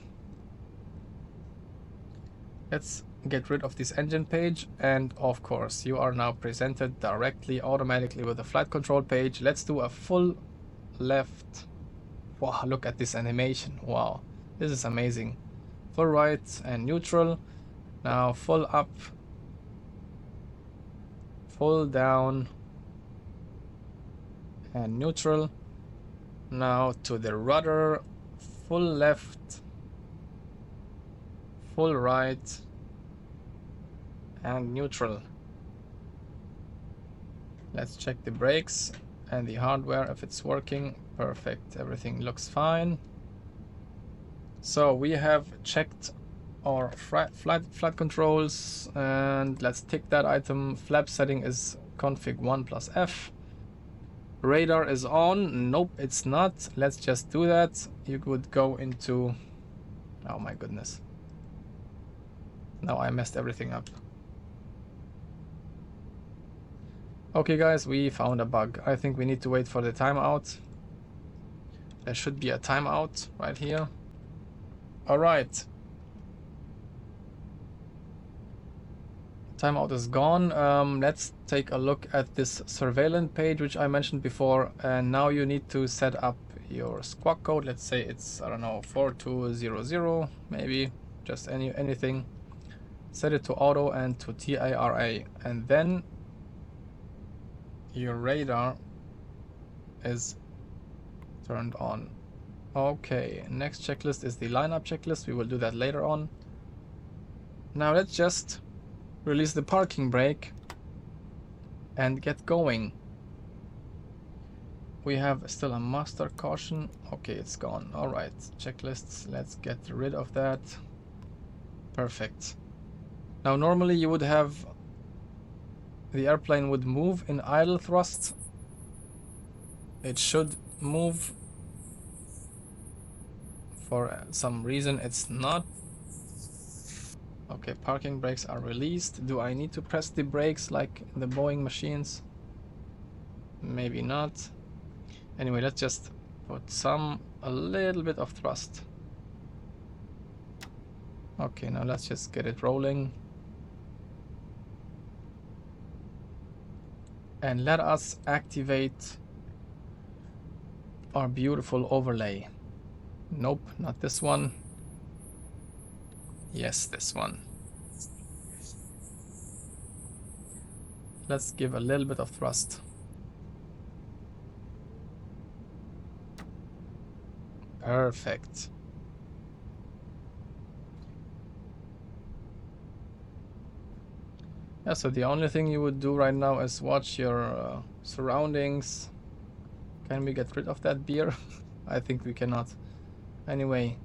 Let's get rid of this engine page, and of course you are now presented directly automatically with the flight control page. Let's do a full left. Wow, look at this animation. Wow, this is amazing. Full right and neutral. Now full up, full down and neutral. Now to the rudder, full left, full right and neutral. Let's check the brakes and the hardware if it's working. Perfect, everything looks fine. So we have checked our flight controls, and let's tick that item. Flap setting is config 1 plus F. Radar is on. Nope, it's not. Let's just do that. You could go into... Oh my goodness. Now I messed everything up. Okay guys, we found a bug. I think we need to wait for the timeout. There should be a timeout right here. Alright. Timeout is gone. Let's take a look at this surveillance page which I mentioned before, and now you need to set up your squawk code. Let's say it's, I don't know, 4200, maybe just anything. Set it to auto and to TARA, and then your radar is turned on. Okay, next checklist is the lineup checklist. We will do that later on. Now let's just release the parking brake and get going. We have still a master caution. Okay, it's gone. Alright, checklists, let's get rid of that. Perfect. Now normally you would have the airplane would move in idle thrust. It should move. For some reason it's not. Okay, parking brakes are released. Do I need to press the brakes like in the Boeing machines? Maybe not. Anyway, let's just put a little bit of thrust. Okay, now let's just get it rolling. And let us activate our beautiful overlay. Nope, not this one. Yes, this one. Let's give a little bit of thrust. Perfect. Yeah, so the only thing you would do right now is watch your surroundings. Can we get rid of that beer? I think we cannot. Anyway,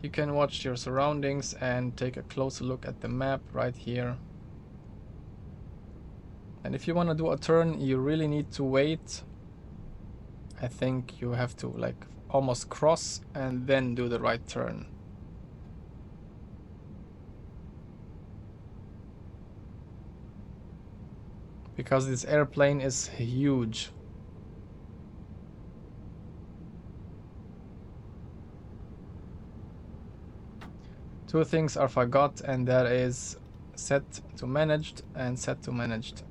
you can watch your surroundings and take a closer look at the map right here. And if you want to do a turn, you really need to wait. I think you have to like almost cross and then do the right turn. Because this airplane is huge. Two things are forgot, and that is set to managed and set to managed,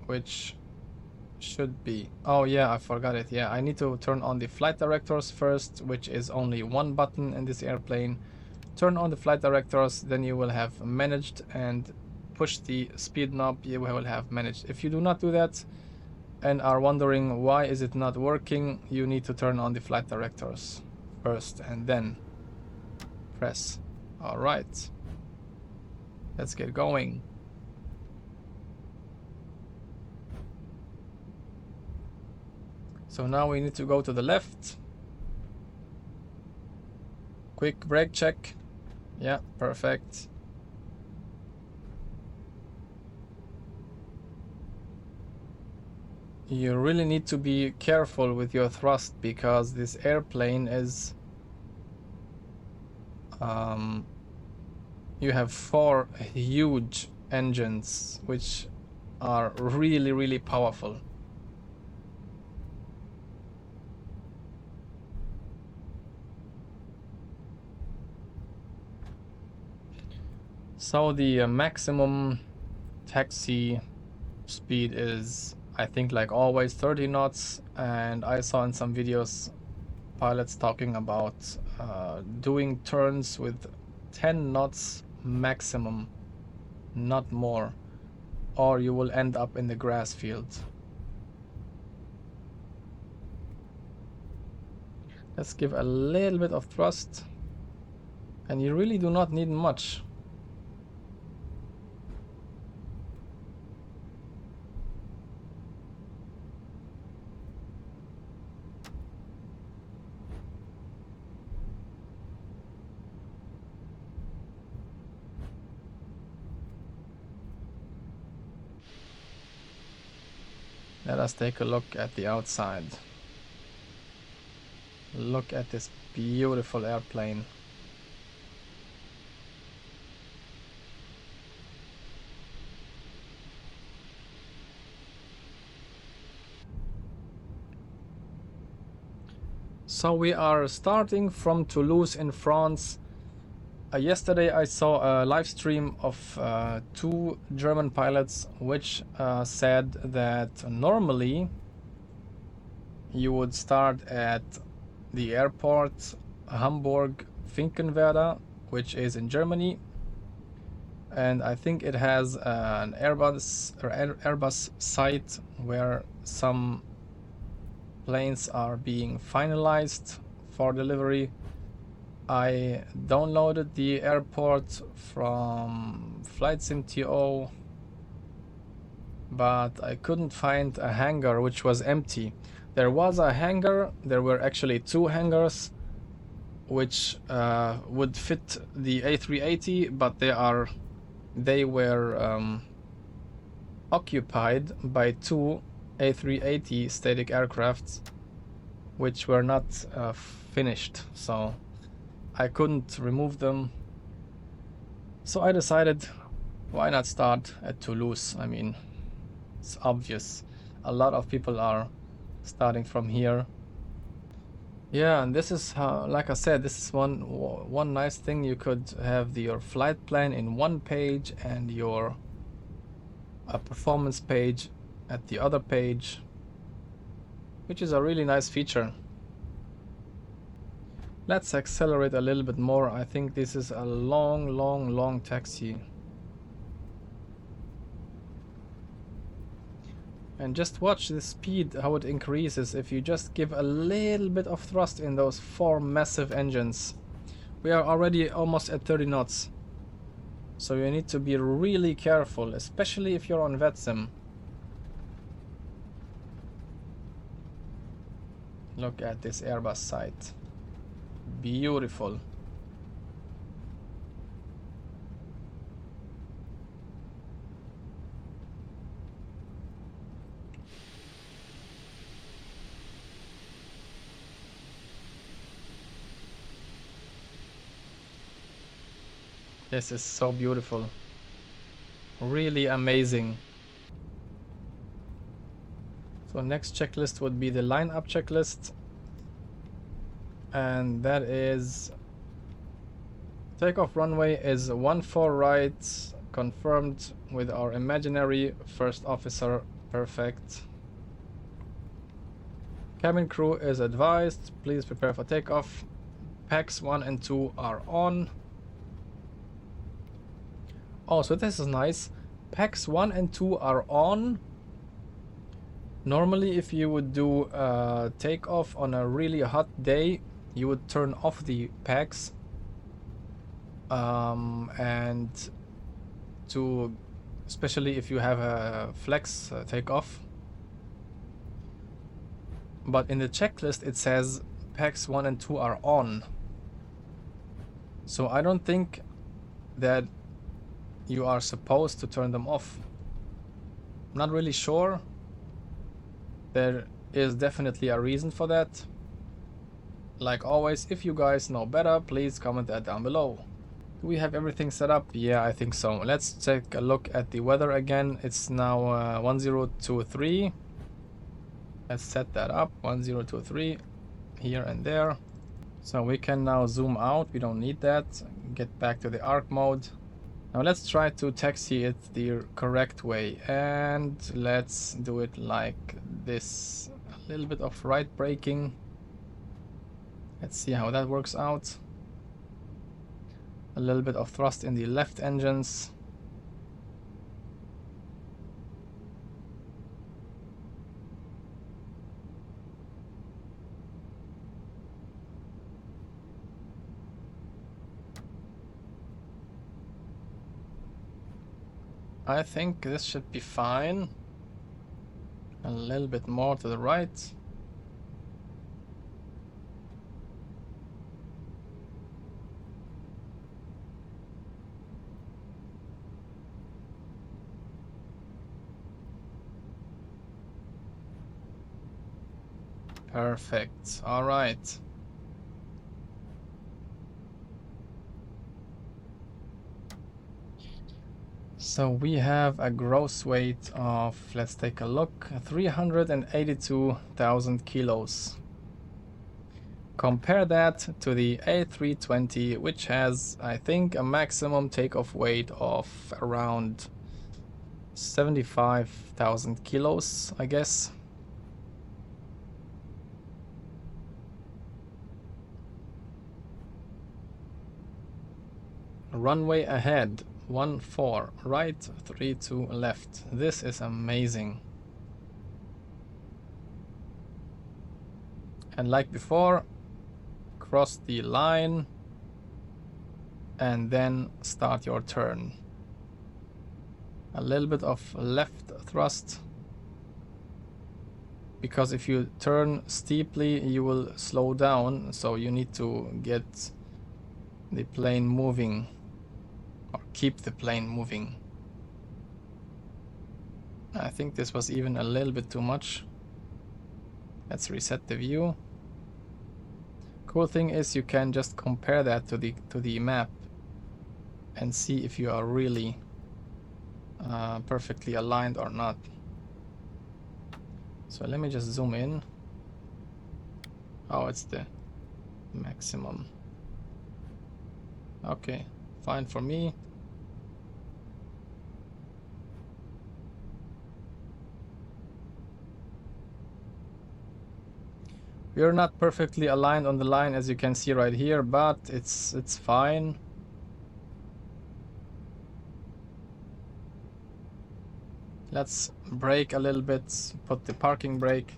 which should be, oh yeah, I forgot it. Yeah, I need to turn on the flight directors first, which is only one button in this airplane. Turn on the flight directors, then you will have managed, and push the speed knob, you will have managed. If you do not do that and are wondering why is it not working, you need to turn on the flight directors first and then press. All right, let's get going. So now we need to go to the left. Quick brake check. Yeah, perfect. You really need to be careful with your thrust because this airplane is you have 4 huge engines which are really powerful. So the maximum taxi speed is, I think, like always 30 knots, and I saw in some videos pilots talking about doing turns with 10 knots maximum, not more, or you will end up in the grass field. Let's give a little bit of thrust, and you really do not need much. Let us take a look at the outside. Look at this beautiful airplane. So we are starting from Toulouse in France. Yesterday I saw a live stream of 2 German pilots which said that normally you would start at the airport Hamburg-Finkenwerder, which is in Germany, and I think it has an Airbus site where some planes are being finalized for delivery. I downloaded the airport from FlightSim.to, but I couldn't find a hangar which was empty. There was a hangar, there were actually 2 hangars which would fit the A380, but they were occupied by 2 A380 static aircrafts which were not finished, so I couldn't remove them. So I decided, why not start at Toulouse? I mean, it's obvious. A lot of people are starting from here. Yeah, and this is how, like I said, this is one nice thing. You could have your flight plan in one page and your performance page at the other page, which is a really nice feature. Let's accelerate a little bit more. I think this is a long taxi. And just watch the speed, how it increases if you just give a little bit of thrust in those 4 massive engines. We are already almost at 30 knots. So you need to be really careful, especially if you're on VetSim. Look at this Airbus site. Beautiful. This is so beautiful. Really amazing. So next checklist would be the line-up checklist. And that is takeoff runway is 14 right, confirmed with our imaginary first officer. Perfect. Cabin crew is advised, please prepare for takeoff. Packs 1 and 2 are on. Oh, so this is nice. Packs 1 and 2 are on. Normally, if you would do takeoff on a really hot day, you would turn off the packs and to, especially if you have a flex takeoff. But in the checklist it says packs 1 and 2 are on. So I don't think that you are supposed to turn them off. Not really sure. There is definitely a reason for that. Like always, if you guys know better, please comment that down below. Do we have everything set up? Yeah, I think so. Let's take a look at the weather again. It's now 1023. Let's set that up, 1023, here and there. So we can now zoom out, we don't need that. Get back to the arc mode. Now let's try to taxi it the correct way, and let's do it like this. A little bit of right braking. Let's see how that works out. A little bit of thrust in the left engines. I think this should be fine. A little bit more to the right. Perfect. All right. So we have a gross weight of, let's take a look, 382,000 kilos. Compare that to the A320, which has, I think, a maximum takeoff weight of around 75,000 kilos, I guess. Runway ahead, 14 right, 32 left. This is amazing. And like before, cross the line and then start your turn. A little bit of left thrust, because if you turn steeply you will slow down, so you need to get the plane moving, or keep the plane moving. I think this was even a little bit too much. Let's reset the view. Cool thing is you can just compare that to the map and see if you are really perfectly aligned or not. So let me just zoom in. Oh, it's the maximum. Okay, fine for me. We are not perfectly aligned on the line, as you can see right here, but it's fine. Let's brake a little bit, put the parking brake,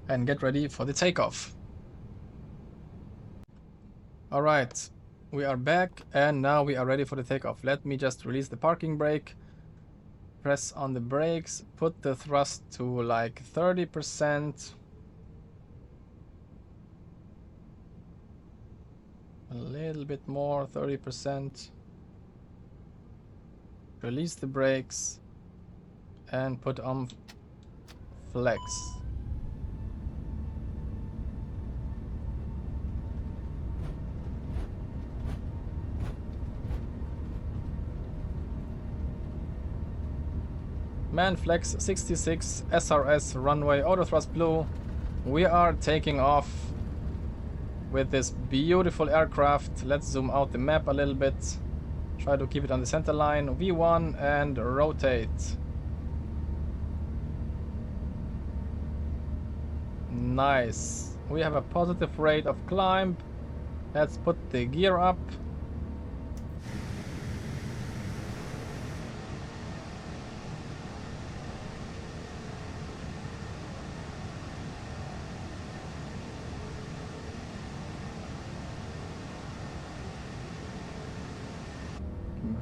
and get ready for the takeoff. Alright, we are back, and now we are ready for the takeoff. Let me just release the parking brake, press on the brakes, put the thrust to like 30%. A little bit more, 30%. Release the brakes and put on flex. Man flex 66 SRS runway auto thrust blue. We are taking off with this beautiful aircraft. Let's zoom out the map a little bit. Try to keep it on the center line. V1 and rotate. Nice. We have a positive rate of climb. Let's put the gear up.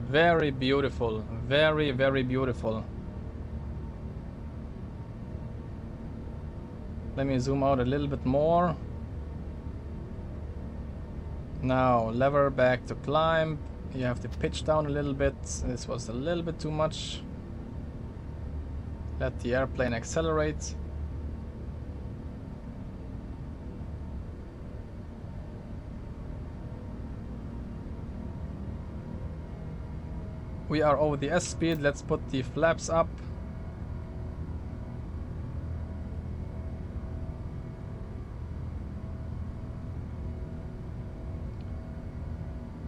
Very beautiful, very, very beautiful. Let me zoom out a little bit more. Now lever back to climb. You have to pitch down a little bit. This was a little bit too much. Let the airplane accelerate. We are over the S speed. Let's put the flaps up.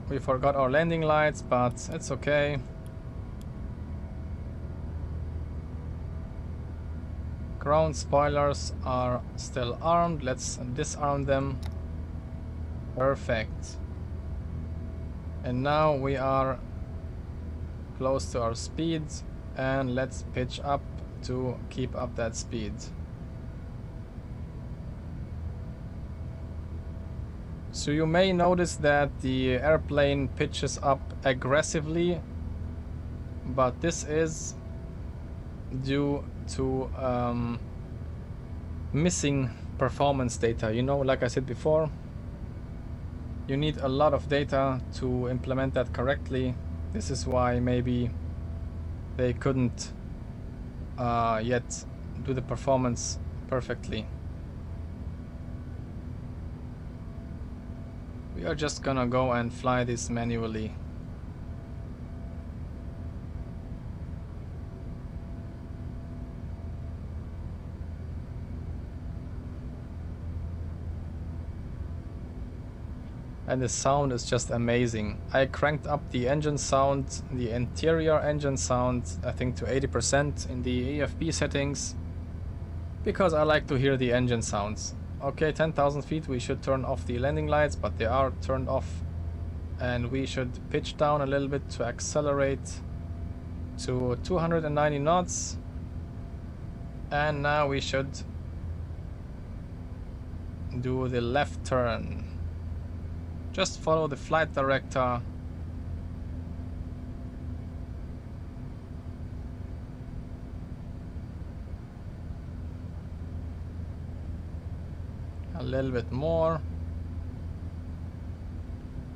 We forgot our landing lights, but it's okay. Ground spoilers are still armed. Let's disarm them. Perfect. And now we are close to our speed, and let's pitch up to keep up that speed. So you may notice that the airplane pitches up aggressively, but this is due to missing performance data. You know, like I said before, you need a lot of data to implement that correctly. This is why maybe they couldn't yet do the performance perfectly. We are just gonna go and fly this manually. And the sound is just amazing. I cranked up the engine sound, the interior engine sound, I think to 80% in the AFB settings, because I like to hear the engine sounds. Okay, 10,000 feet, we should turn off the landing lights, but they are turned off. And we should pitch down a little bit to accelerate to 290 knots. And now we should do the left turn. Just follow the flight director. A little bit more.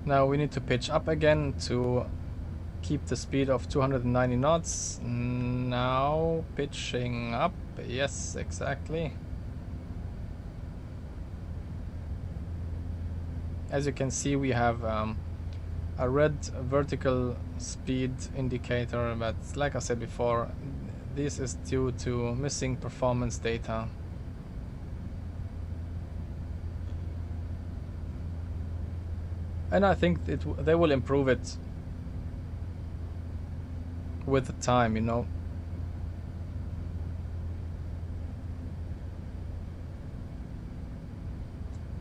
Now we need to pitch up again to keep the speed of 290 knots. Now pitching up. Yes, exactly. As you can see, we have a red vertical speed indicator, but like I said before, this is due to missing performance data. And I think they will improve it with the time, you know.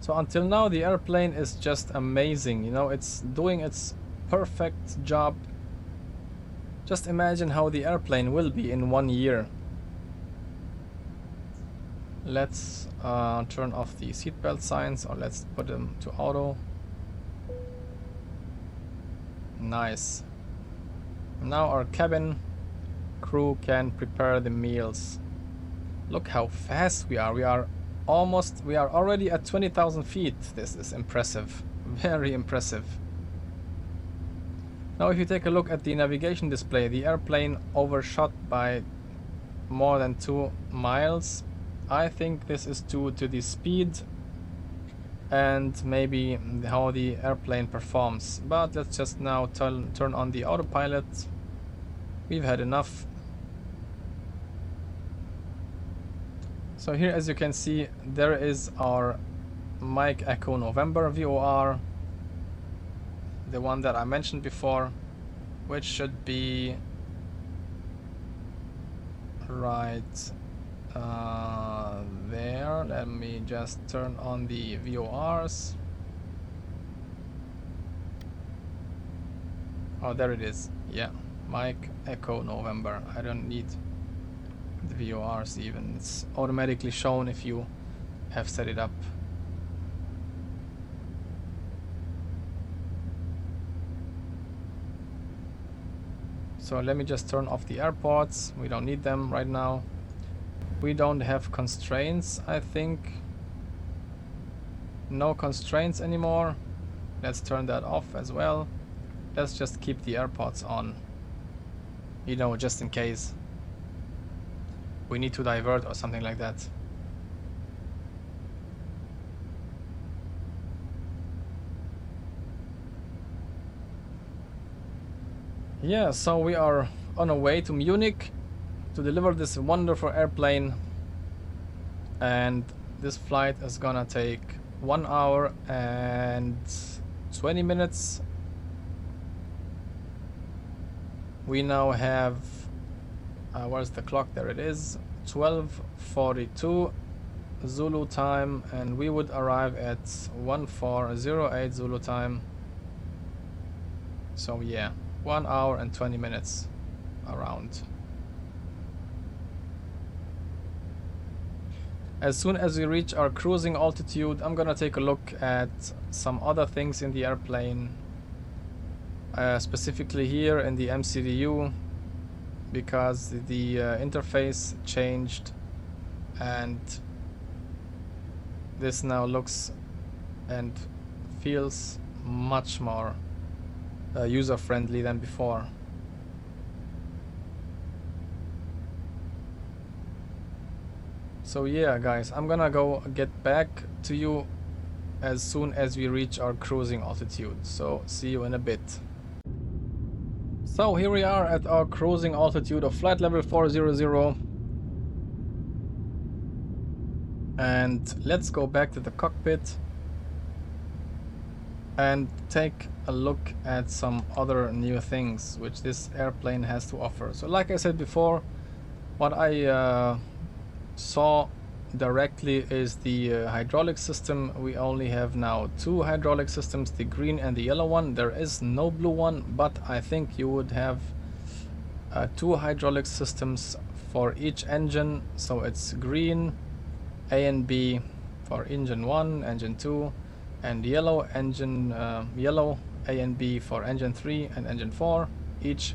So until now the airplane is just amazing, you know, it's doing its perfect job. Just imagine how the airplane will be in 1 year. Let's turn off the seatbelt signs, or let's put them to auto. Nice. Now our cabin crew can prepare the meals. Look how fast we are. We are already at 20,000 feet. This is impressive, very impressive. Now if you take a look at the navigation display, the airplane overshot by more than 2 miles. I think this is due to the speed and maybe how the airplane performs. But let's just now turn on the autopilot. We've had enough. So here, as you can see, there is our Mike Echo November VOR, the one that I mentioned before, which should be right there. Let me just turn on the VORs. Oh, there it is. Yeah, Mike Echo November. I don't need the VORs even. It's automatically shown if you have set it up. So let me just turn off the airports. We don't need them right now. We don't have constraints, I think. No constraints anymore. Let's turn that off as well. Let's just keep the airports on, you know, just in case. we need to divert or something like that. Yeah, so we are on our way to Munich to deliver this wonderful airplane, and this flight is gonna take 1 hour and 20 minutes. We now have where's the clock? There it is, 12:42 Zulu time, and we would arrive at 1408 Zulu time. So yeah, 1 hour and 20 minutes around. As soon as we reach our cruising altitude, I'm gonna take a look at some other things in the airplane, specifically here in the MCDU, because the interface changed and this now looks and feels much more user-friendly than before. So yeah guys, I'm gonna go get back to you as soon as we reach our cruising altitude, so see you in a bit. So here we are at our cruising altitude of flight level 400, and let's go back to the cockpit and take a look at some other new things which this airplane has to offer. So like I said before, what I saw directly is the hydraulic system. We only have now 2 hydraulic systems, the green and the yellow one. There is no blue one, but I think you would have 2 hydraulic systems for each engine. So it's green A and B for engine 1, engine 2, and yellow engine yellow A and B for engine 3 and engine 4 each,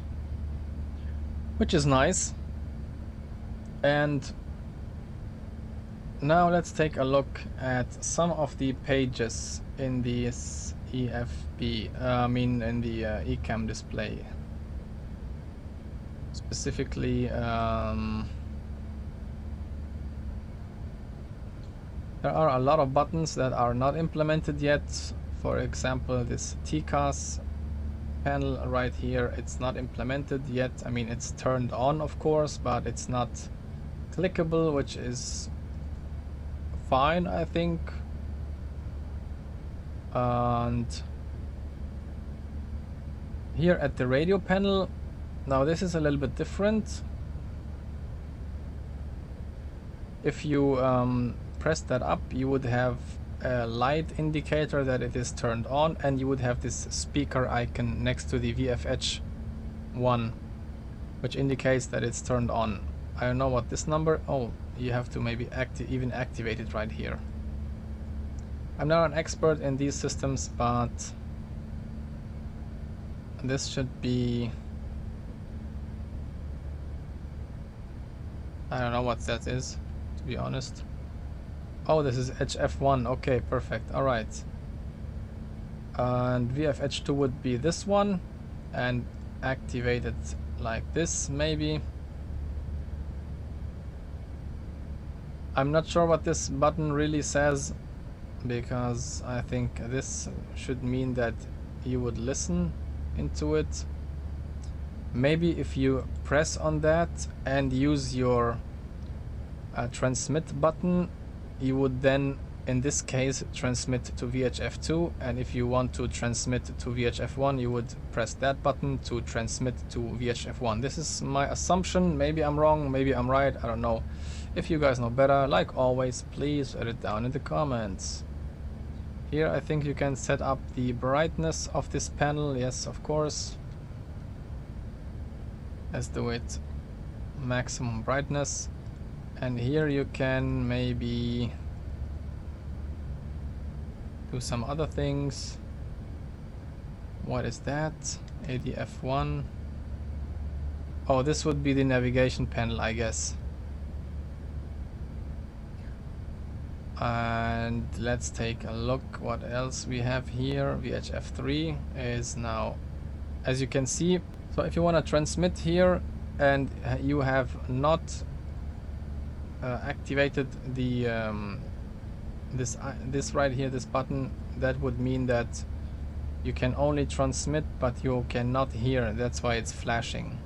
which is nice. And now let's take a look at some of the pages in this EFB, in the ECAM display. Specifically, there are a lot of buttons that are not implemented yet. For example, this TCAS panel right here, it's not implemented yet. I mean, it's turned on of course, but it's not clickable, which is fine, I think. And here at the radio panel, now this is a little bit different. If you press that up, you would have a light indicator that it is turned on, and you would have this speaker icon next to the VFH1, which indicates that it's turned on. I don't know what this number, oh, you have to maybe even activate it right here. I'm not an expert in these systems, but this should be, I don't know what that is, to be honest. Oh, this is HF1, okay, perfect, alright. And VFH2 would be this one, and activate it like this maybe. I'm not sure what this button really says, because I think this should mean that you would listen into it. Maybe if you press on that and use your transmit button, you would then in this case transmit to VHF2, and if you want to transmit to VHF1, you would press that button to transmit to VHF1. This is my assumption. Maybe I'm wrong, maybe I'm right, I don't know. If you guys know better, like always, please write it down in the comments. Here I think you can set up the brightness of this panel. Yes, of course. Let's do it maximum brightness. And here you can maybe do some other things. What is that? ADF1. Oh, this would be the navigation panel, I guess. And let's take a look what else we have here. VHF3 is now, as you can see, so if you want to transmit here and you have not activated the this right here, this button, that would mean that you can only transmit but you cannot hear. That's why it's flashing,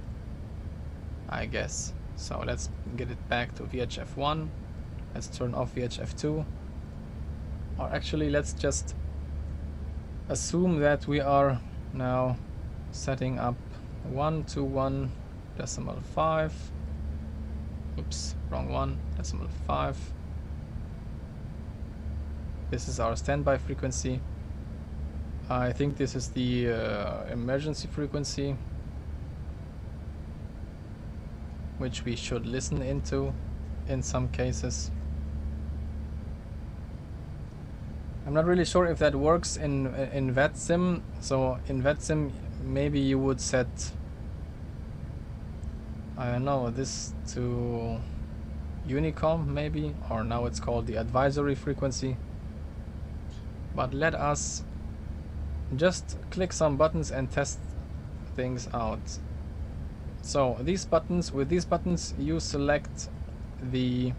I guess. So let's get it back to VHF 1. Let's turn off VHF 2. Or actually, let's just assume that we are now setting up 121.5. Oops, wrong one. 0.5. This is our standby frequency. I think this is the emergency frequency, which we should listen into in some cases. I'm not really sure if that works in VATSIM. So in VATSIM, maybe you would set, I don't know, this to Unicom maybe, or now it's called the advisory frequency. But let us just click some buttons and test things out. So these buttons, with these buttons you select the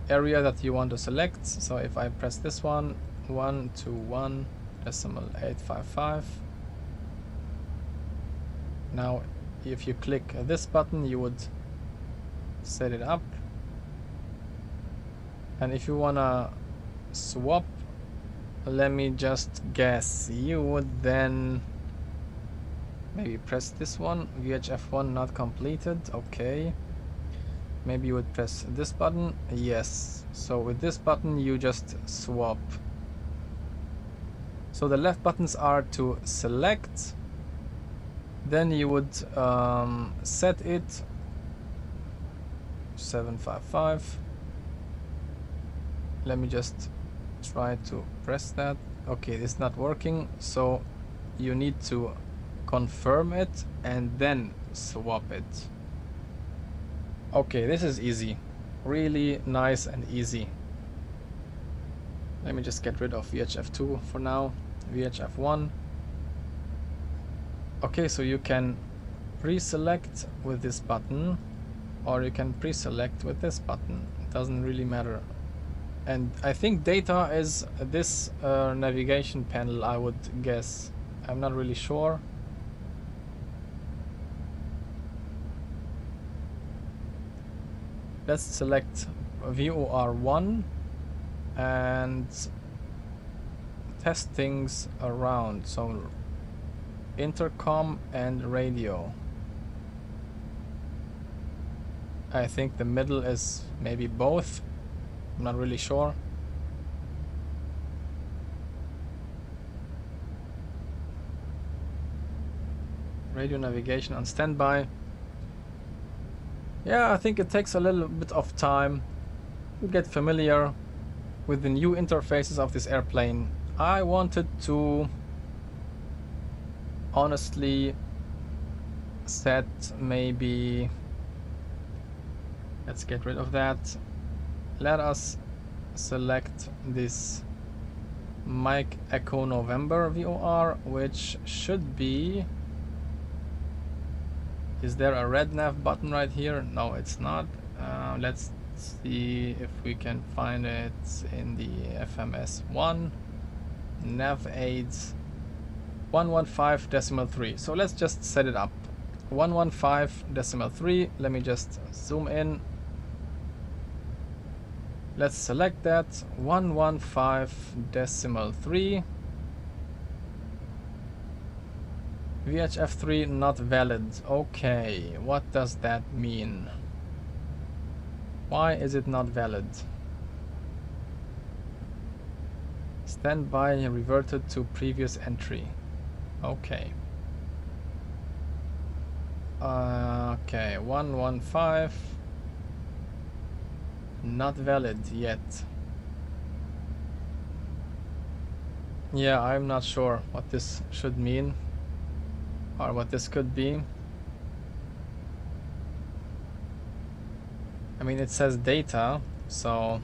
area that you want to select. So if I press this one, 121.855. Now if you click this button, you would set it up. And if you wanna swap, let me just guess, you would then maybe press this one, VHF1 not completed. Okay, maybe you would press this button. Yes, so with this button you just swap. So the left buttons are to select, then you would set it 755. Let me just try to press that. Okay, it's not working, so you need to confirm it and then swap it. Okay, this is easy, really nice and easy. Let me just get rid of VHF2 for now, VHF1. Okay, so you can pre-select with this button, or you can pre-select with this button. It doesn't really matter. And I think data is this navigation panel, I would guess. I'm not really sure. Let's select VOR1 and test things around. So intercom and radio. I think the middle is maybe both. I'm not really sure. Radio navigation on standby. Yeah, I think it takes a little bit of time to get familiar with the new interfaces of this airplane. I wanted to honestly set maybe, let's get rid of that. Let us select this Mike Echo November VOR, which should be, is there a red nav button right here? No, it's not. Let's see if we can find it in the FMS1 nav aids 115.3. So let's just set it up 115.3. let me just zoom in. Let's select that 115.3. VHF3 not valid. Okay, what does that mean? Why is it not valid? Standby reverted to previous entry. Okay. Okay, 115. Not valid yet. Yeah, I'm not sure what this should mean or what this could be. I mean, it says data, so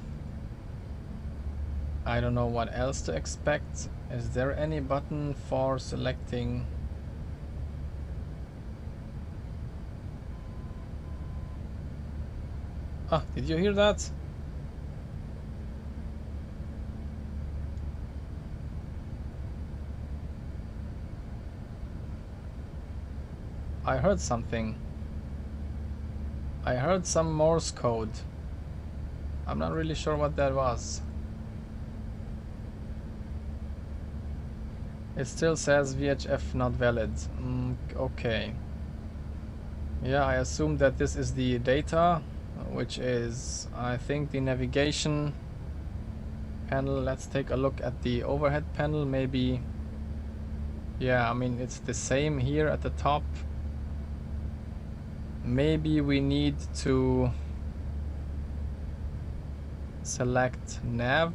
I don't know what else to expect. Is there any button for selecting? Ah, did you hear that? I heard something. I heard some Morse code. I'm not really sure what that was. It still says VHF not valid. Okay. Yeah, I assume that this is the data, which is, I think, the navigation panel. Let's take a look at the overhead panel. Maybe, yeah, I mean, it's the same here at the top. Maybe we need to select nav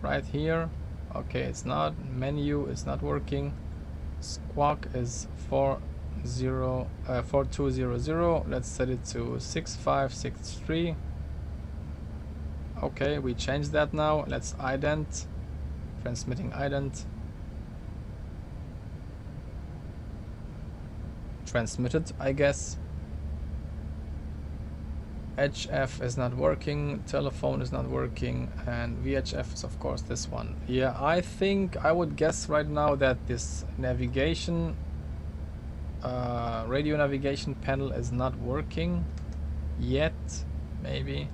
right here. Okay, it's not. Menu is not working. Squawk is 4200. Let's set it to 6563. Okay, we changed that now. Let's ident. Transmitting ident. Transmitted, I guess. HF is not working, telephone is not working, and VHF is of course this one. Yeah, I think I would guess right now that this navigation, radio navigation panel is not working yet, maybe.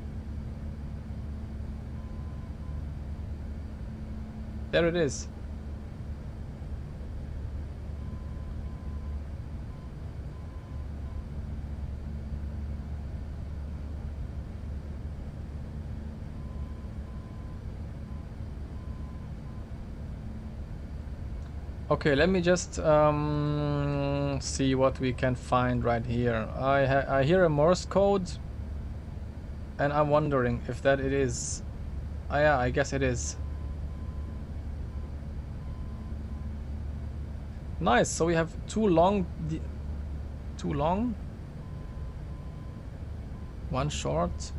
There it is. Okay, let me just see what we can find right here. I hear a Morse code, and I'm wondering if that it is. Yeah, I guess it is. Nice. So we have two long, one short,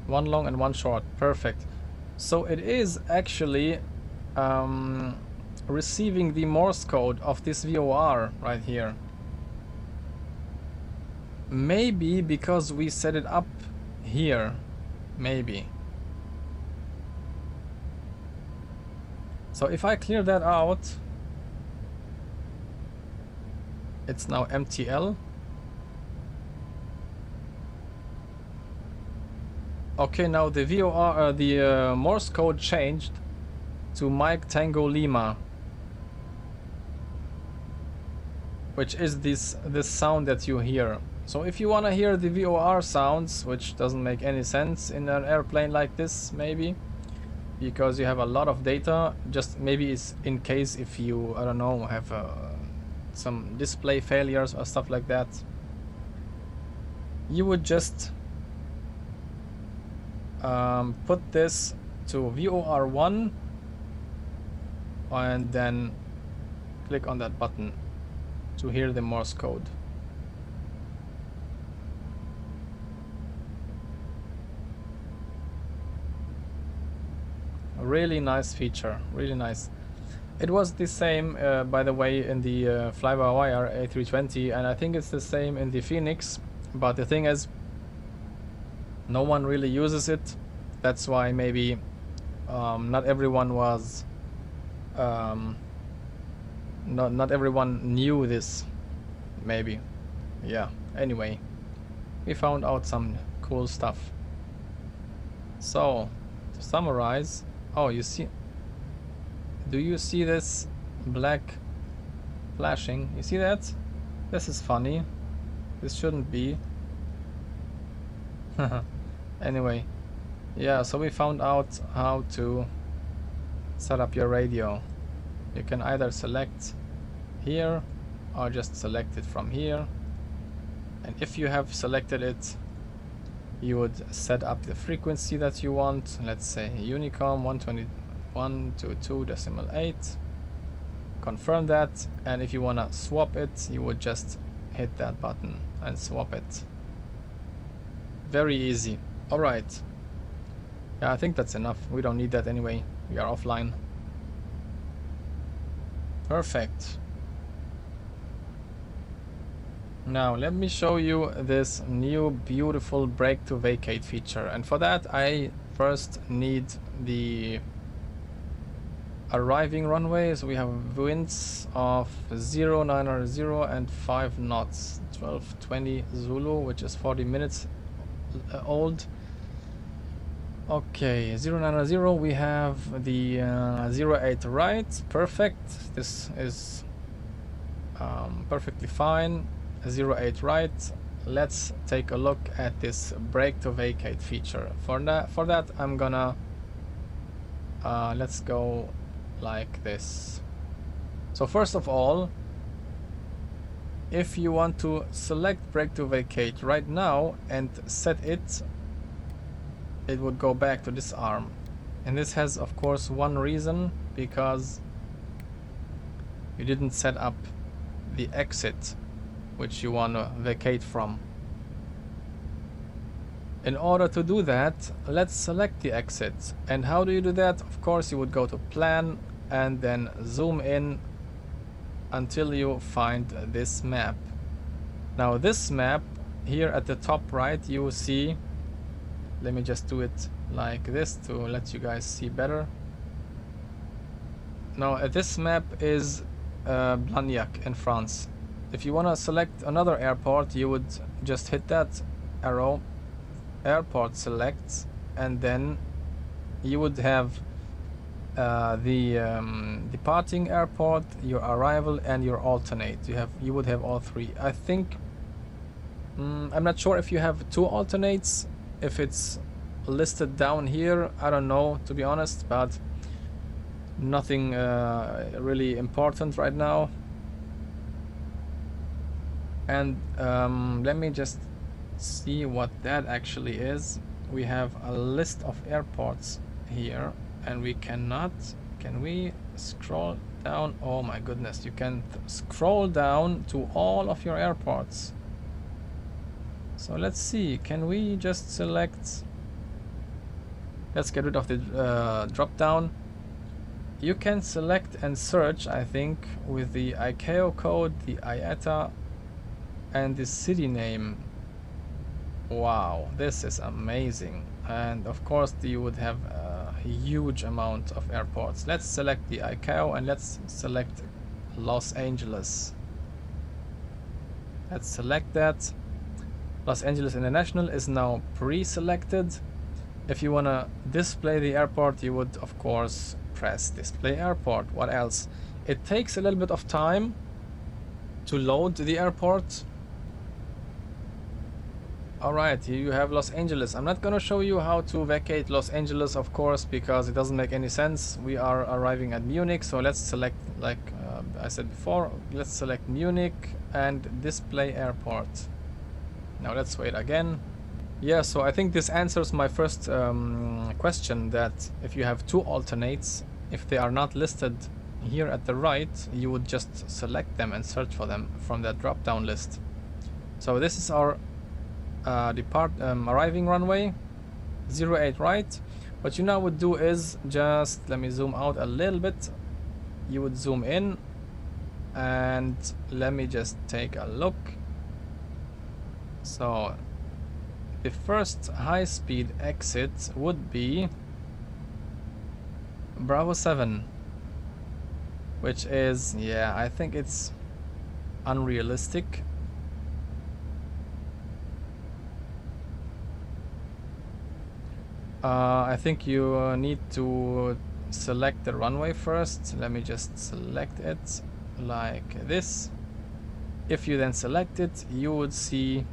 one long, and one short. Perfect. So it is actually receiving the Morse code of this VOR right here. Maybe because we set it up here. Maybe. So if I clear that out, it's now MTL. Okay, now the VOR, the Morse code changed to Mike Tango Lima, which is this sound that you hear. So if you want to hear the VOR sounds, which doesn't make any sense in an airplane like this, maybe because you have a lot of data, just maybe it's in case if you, I don't know, have some display failures or stuff like that, you would just put this to VOR1 and then click on that button to hear the Morse code. A really nice feature, really nice. It was the same, by the way, in the FlyByWire A320, and I think it's the same in the Phoenix, but the thing is, no one really uses it. That's why maybe not everyone was not everyone knew this, maybe. Yeah, anyway, we found out some cool stuff. So to summarize, oh, you see, do you see this black flashing? You see that? This is funny. This shouldn't be. Anyway, yeah, so we found out how to set up your radio. You can either select here or just select it from here, and if you have selected it, you would set up the frequency that you want. Let's say Unicom 121.22.8. Confirm that, and if you want to swap it, you would just hit that button and swap it. Very easy. Alright. Yeah, I think that's enough. We don't need that anyway. We are offline. Perfect. Now let me show you this new beautiful brake to vacate feature, and for that I first need the arriving runway. So we have winds of 0900 and 5 knots, 1220 Zulu, which is 40 minutes old. Okay, 0900 we have the 08 right, perfect. This is perfectly fine. 08 right. Let's take a look at this brake to vacate feature. For that I'm gonna let's go like this. So first of all, if you want to select brake to vacate right now and set it, it would go back to this arm, and this has of course one reason, because you didn't set up the exit which you want to vacate from. In order to do that, let's select the exit. And how do you do that? Of course you would go to plan and then zoom in until you find this map. Now this map here at the top right, you see, let me just do it like this to let you guys see better. Now this map is Blagnac in France. If you want to select another airport, you would just hit that arrow, airport select, and then you would have the departing airport, your arrival, and your alternate. You would have all three. I think I'm not sure if you have two alternates, if it's listed down here. I don't know, to be honest, but nothing really important right now. And let me just see what that actually is. We have a list of airports here, and we cannot, can we scroll down? Oh my goodness, you can scroll down to all of your airports. So let's see, can we just select, let's get rid of the drop down. You can select and search, I think, with the ICAO code, the IATA, and the city name. Wow, this is amazing. And of course you would have a huge amount of airports. Let's select the ICAO and let's select Los Angeles. Let's select that. Los Angeles International is now pre-selected. If you want to display the airport, you would of course press display airport. What else? It takes a little bit of time to load the airport. Alright, here you have Los Angeles. I'm not gonna show you how to vacate Los Angeles, of course, because it doesn't make any sense. We are arriving at Munich, so let's select, like I said before, let's select Munich and display airport. Now let's wait again. Yeah, so I think this answers my first question, that if you have two alternates, if they are not listed here at the right, you would just select them and search for them from that drop-down list. So this is our arriving runway, 08 right. What you now would do is just, let me zoom out a little bit. You would zoom in and let me just take a look. So the first high-speed exit would be Bravo 7, which is, yeah, I think it's unrealistic. I think you need to select the runway first. Let me just select it like this. If you then select it, you would see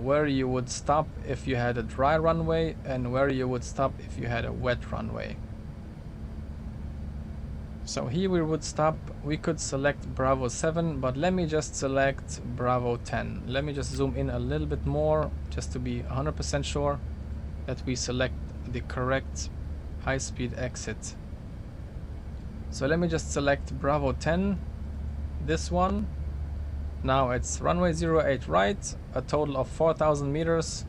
where you would stop if you had a dry runway and where you would stop if you had a wet runway. So here we would stop. We could select Bravo 7, but let me just select Bravo 10. Let me just zoom in a little bit more just to be 100% sure that we select the correct high-speed exit. So let me just select Bravo 10, this one. Now it's runway 08 right, a total of 4,000 meters.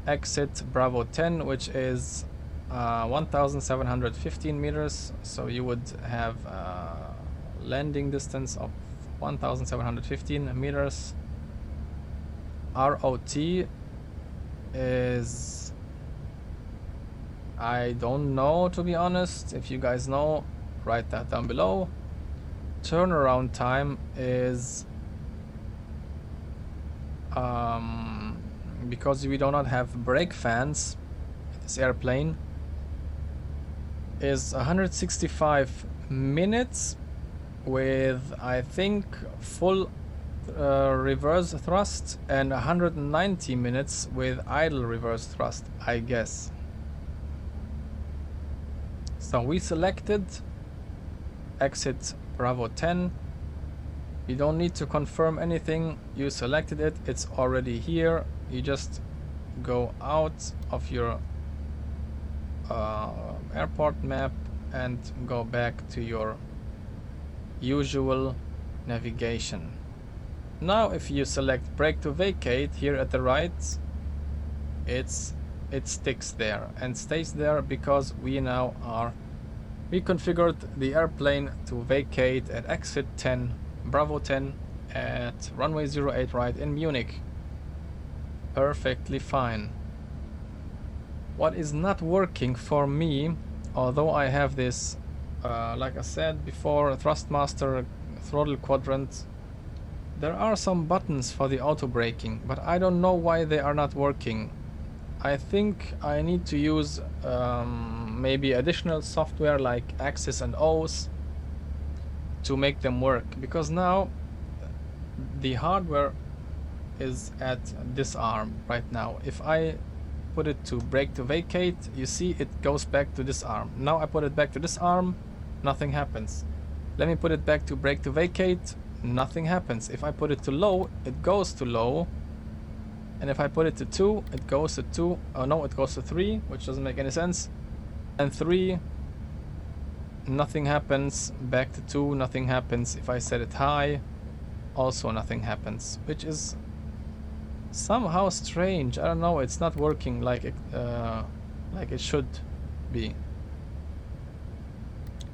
Exit Bravo 10, which is 1,715 meters. So you would have a landing distance of 1715 meters. ROT is, I don't know, to be honest. If you guys know, write that down below. Turnaround time is because we do not have brake fans, this airplane is 165 minutes with, I think, full reverse thrust, and 190 minutes with idle reverse thrust, I guess. So we selected exit Bravo 10. You don't need to confirm anything. You selected it, it's already here. You just go out of your airport map and go back to your usual navigation. Now if you select brake to vacate here at the right, it sticks there and stays there because we configured the airplane to vacate at exit 10 Bravo 10 at runway 08 right in Munich. Perfectly fine. What is not working for me, although I have this like I said before, Thrustmaster throttle quadrant, there are some buttons for the auto braking, but I don't know why they are not working. I think I need to use maybe additional software like Axis and O's to make them work, because now the hardware is at disarm right now. If I put it to brake to vacate, you see it goes back to disarm. Now I put it back to disarm, nothing happens. Let me put it back to brake to vacate, nothing happens. If I put it to low, it goes to low. And if I put it to 2, it goes to 2. Oh no, it goes to 3, which doesn't make any sense. And 3, nothing happens. Back to 2, nothing happens. If I set it high, also nothing happens, which is somehow strange. I don't know, it's not working like it should be.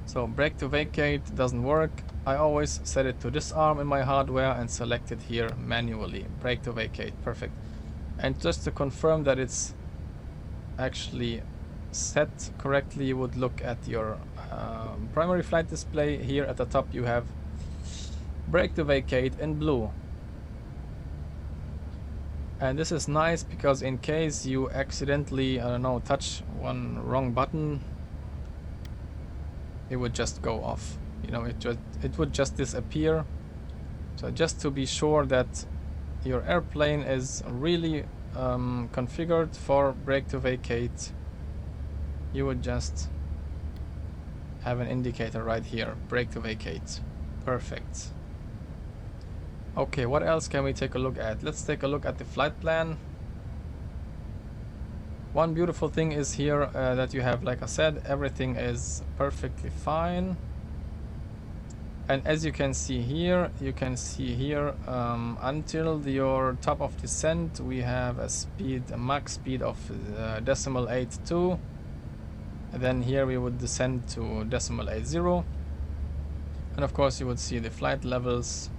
So brake to vacate doesn't work. I always set it to disarm in my hardware and select it here manually. Brake to vacate, perfect. And just to confirm that it's actually set correctly, you would look at your primary flight display. Here at the top you have brake to vacate in blue. And this is nice because in case you accidentally, I don't know, touch one wrong button, it would just go off. You know, it would just disappear. So just to be sure that your airplane is really configured for brake to vacate, you would just have an indicator right here, brake to vacate. Perfect. Okay, what else can we take a look at? Let's take a look at the flight plan. One beautiful thing is here that you have, like I said, everything is perfectly fine. And as you can see here, until your top of descent, we have a max speed of 0.82. And then here we would descend to 0.80. And of course you would see the flight levels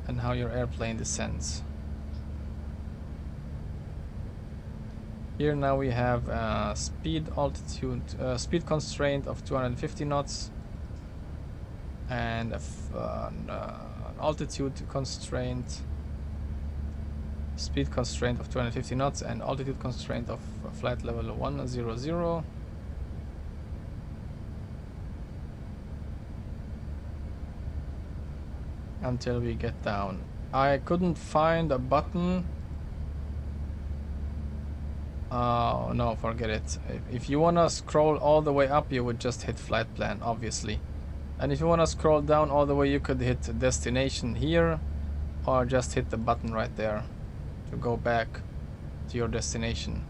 and how your airplane descends. Here now we have speed constraint of 250 knots and an altitude constraint, speed constraint of 250 knots and altitude constraint of flight level 100. Until we get down. I couldn't find a button. Oh no, forget it. If you wanna scroll all the way up, you would just hit flight plan, obviously. And if you wanna scroll down all the way, you could hit destination here, or just hit the button right there to go back to your destination.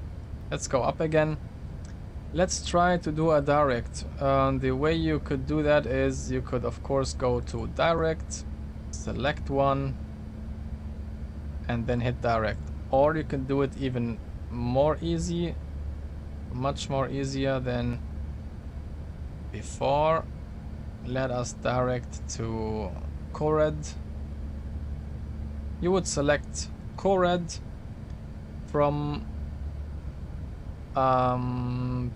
Let's go up again. Let's try to do a direct. The way you could do that is you could of course go to direct, select one, and then hit direct. Or you can do it even more easy, much more easier than before. Let us direct to co-red. You would select co-red from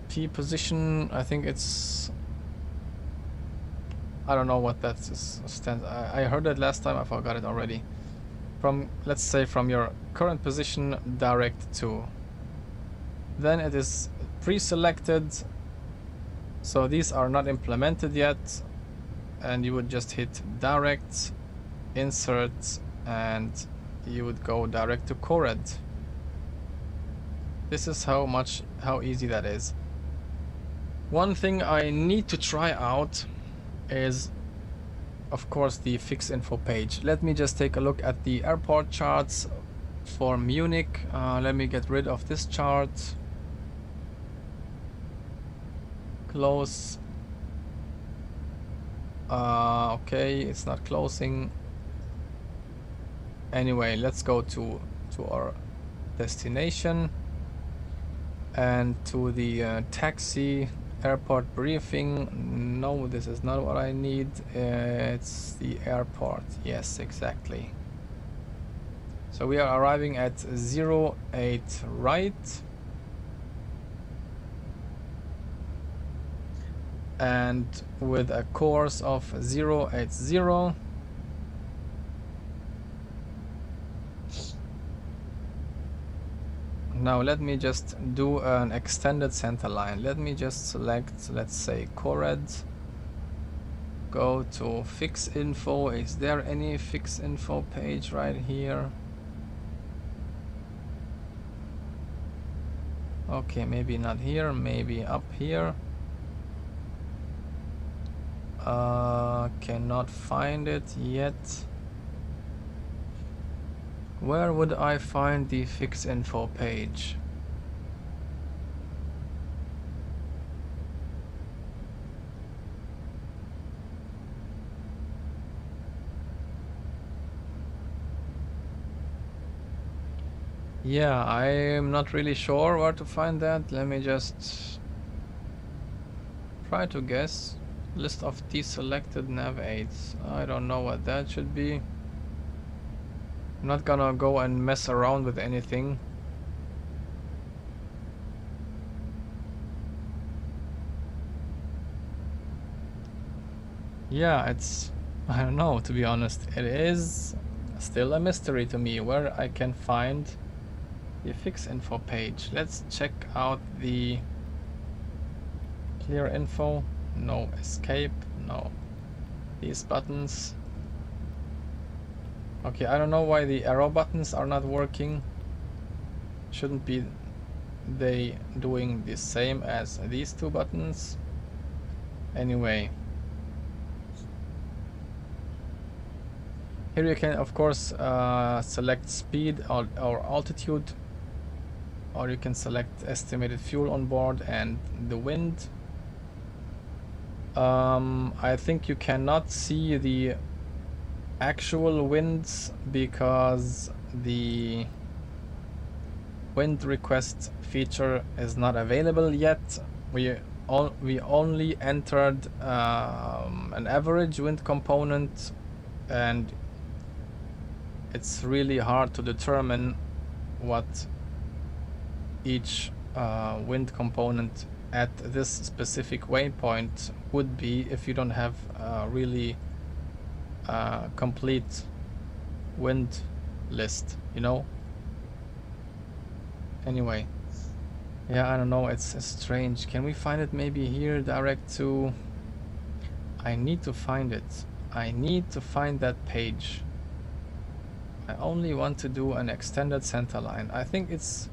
P position. I think it's, I don't know what that stands. I heard it last time, I forgot it already. From, let's say, from your current position direct to. Then it is pre-selected, so these are not implemented yet, and you would just hit direct, insert, and you would go direct to co-red. This is how easy that is. One thing I need to try out is, of course, the fix info page. Let me just take a look at the airport charts for Munich. Let me get rid of this chart. Close. Okay, it's not closing. Anyway, let's go to our destination and to the taxi airport briefing. No, this is not what I need. It's the airport. Yes, exactly. So we are arriving at 08 right, and with a course of 080. Now let me just do an extended center line. Let me just select, let's say, co-red. Go to fix info. Is there any fix info page right here? Okay, maybe not here, maybe up here. Cannot find it yet. Where would I find the fix info page? Yeah, I'm not really sure where to find that. Let me just try to guess. List of deselected nav aids. I don't know what that should be. I'm not gonna go and mess around with anything. Yeah, it's, I don't know, to be honest. It is still a mystery to me where I can find the fix info page. Let's check out the clear info. No. Escape. No. These buttons. Okay, I don't know why the arrow buttons are not working. Shouldn't be they doing the same as these two buttons? Anyway. Here you can, of course, select speed or altitude, or you can select estimated fuel on board and the wind. I think you cannot see the actual winds because the wind request feature is not available yet. We only entered an average wind component, and it's really hard to determine what each wind component at this specific waypoint would be if you don't have a really complete wind list, you know. Anyway, yeah, I don't know, it's strange. Can we find it maybe here, direct to? I need to find it. I need to find that page. I only want to do an extended center line. I think it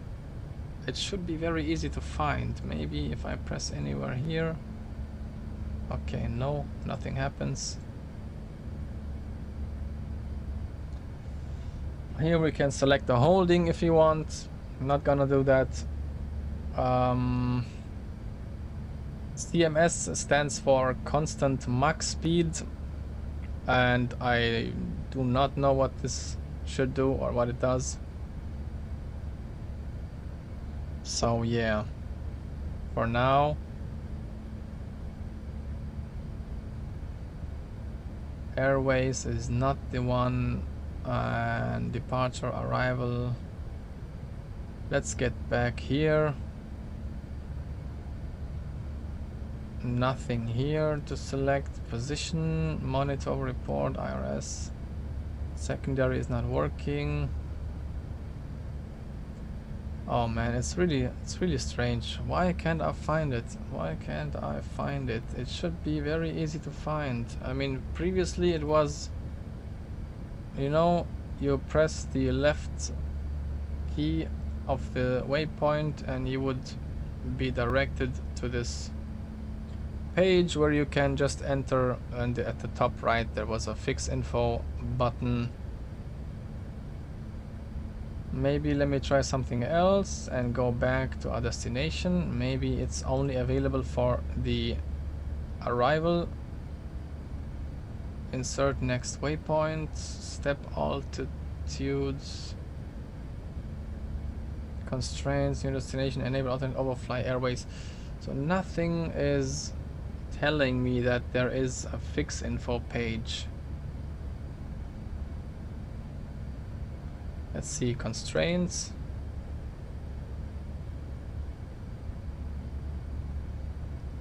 should be very easy to find. Maybe if I press anywhere here. Okay, no, nothing happens. Here we can select the holding if you want. I'm not gonna do that. CMS stands for constant Mach speed, and I do not know what this should do or what it does. So yeah, for now, Airways is not the one, and departure, arrival. Let's get back here. Nothing here to select. Position, monitor, report, IRS. Secondary is not working. Oh man, it's really strange. Why can't I find it? Why can't I find it? It should be very easy to find. I mean, previously it was, you know, you press the left key of the waypoint and you would be directed to this page where you can just enter, and at the top right there was a fix info button. Maybe let me try something else and go back to our destination. Maybe it's only available for the arrival. Insert next waypoint, step altitudes, constraints, new destination, enable alternate overfly airways. So nothing is telling me that there is a fix info page. Let's see, constraints.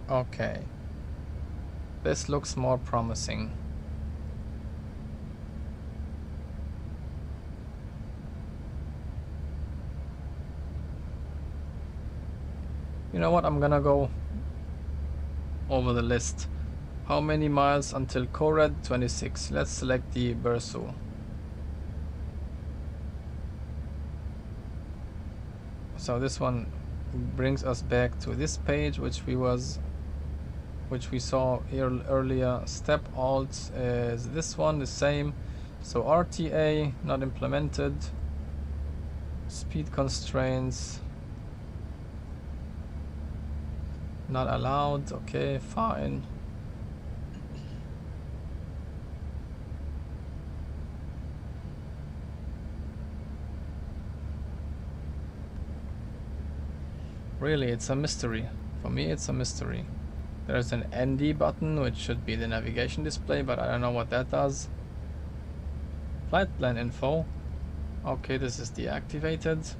Okay, this looks more promising. You know what, I'm gonna go over the list. How many miles until Cored? 26. Let's select the Bersu. So this one brings us back to this page, which we saw here earlier. Step alt is this one, the same. So RTA not implemented. Speed constraints not allowed. Okay, fine. Really, it's a mystery. For me, it's a mystery. There's an ND button, which should be the navigation display, but I don't know what that does. Flight plan info. Okay, this is deactivated.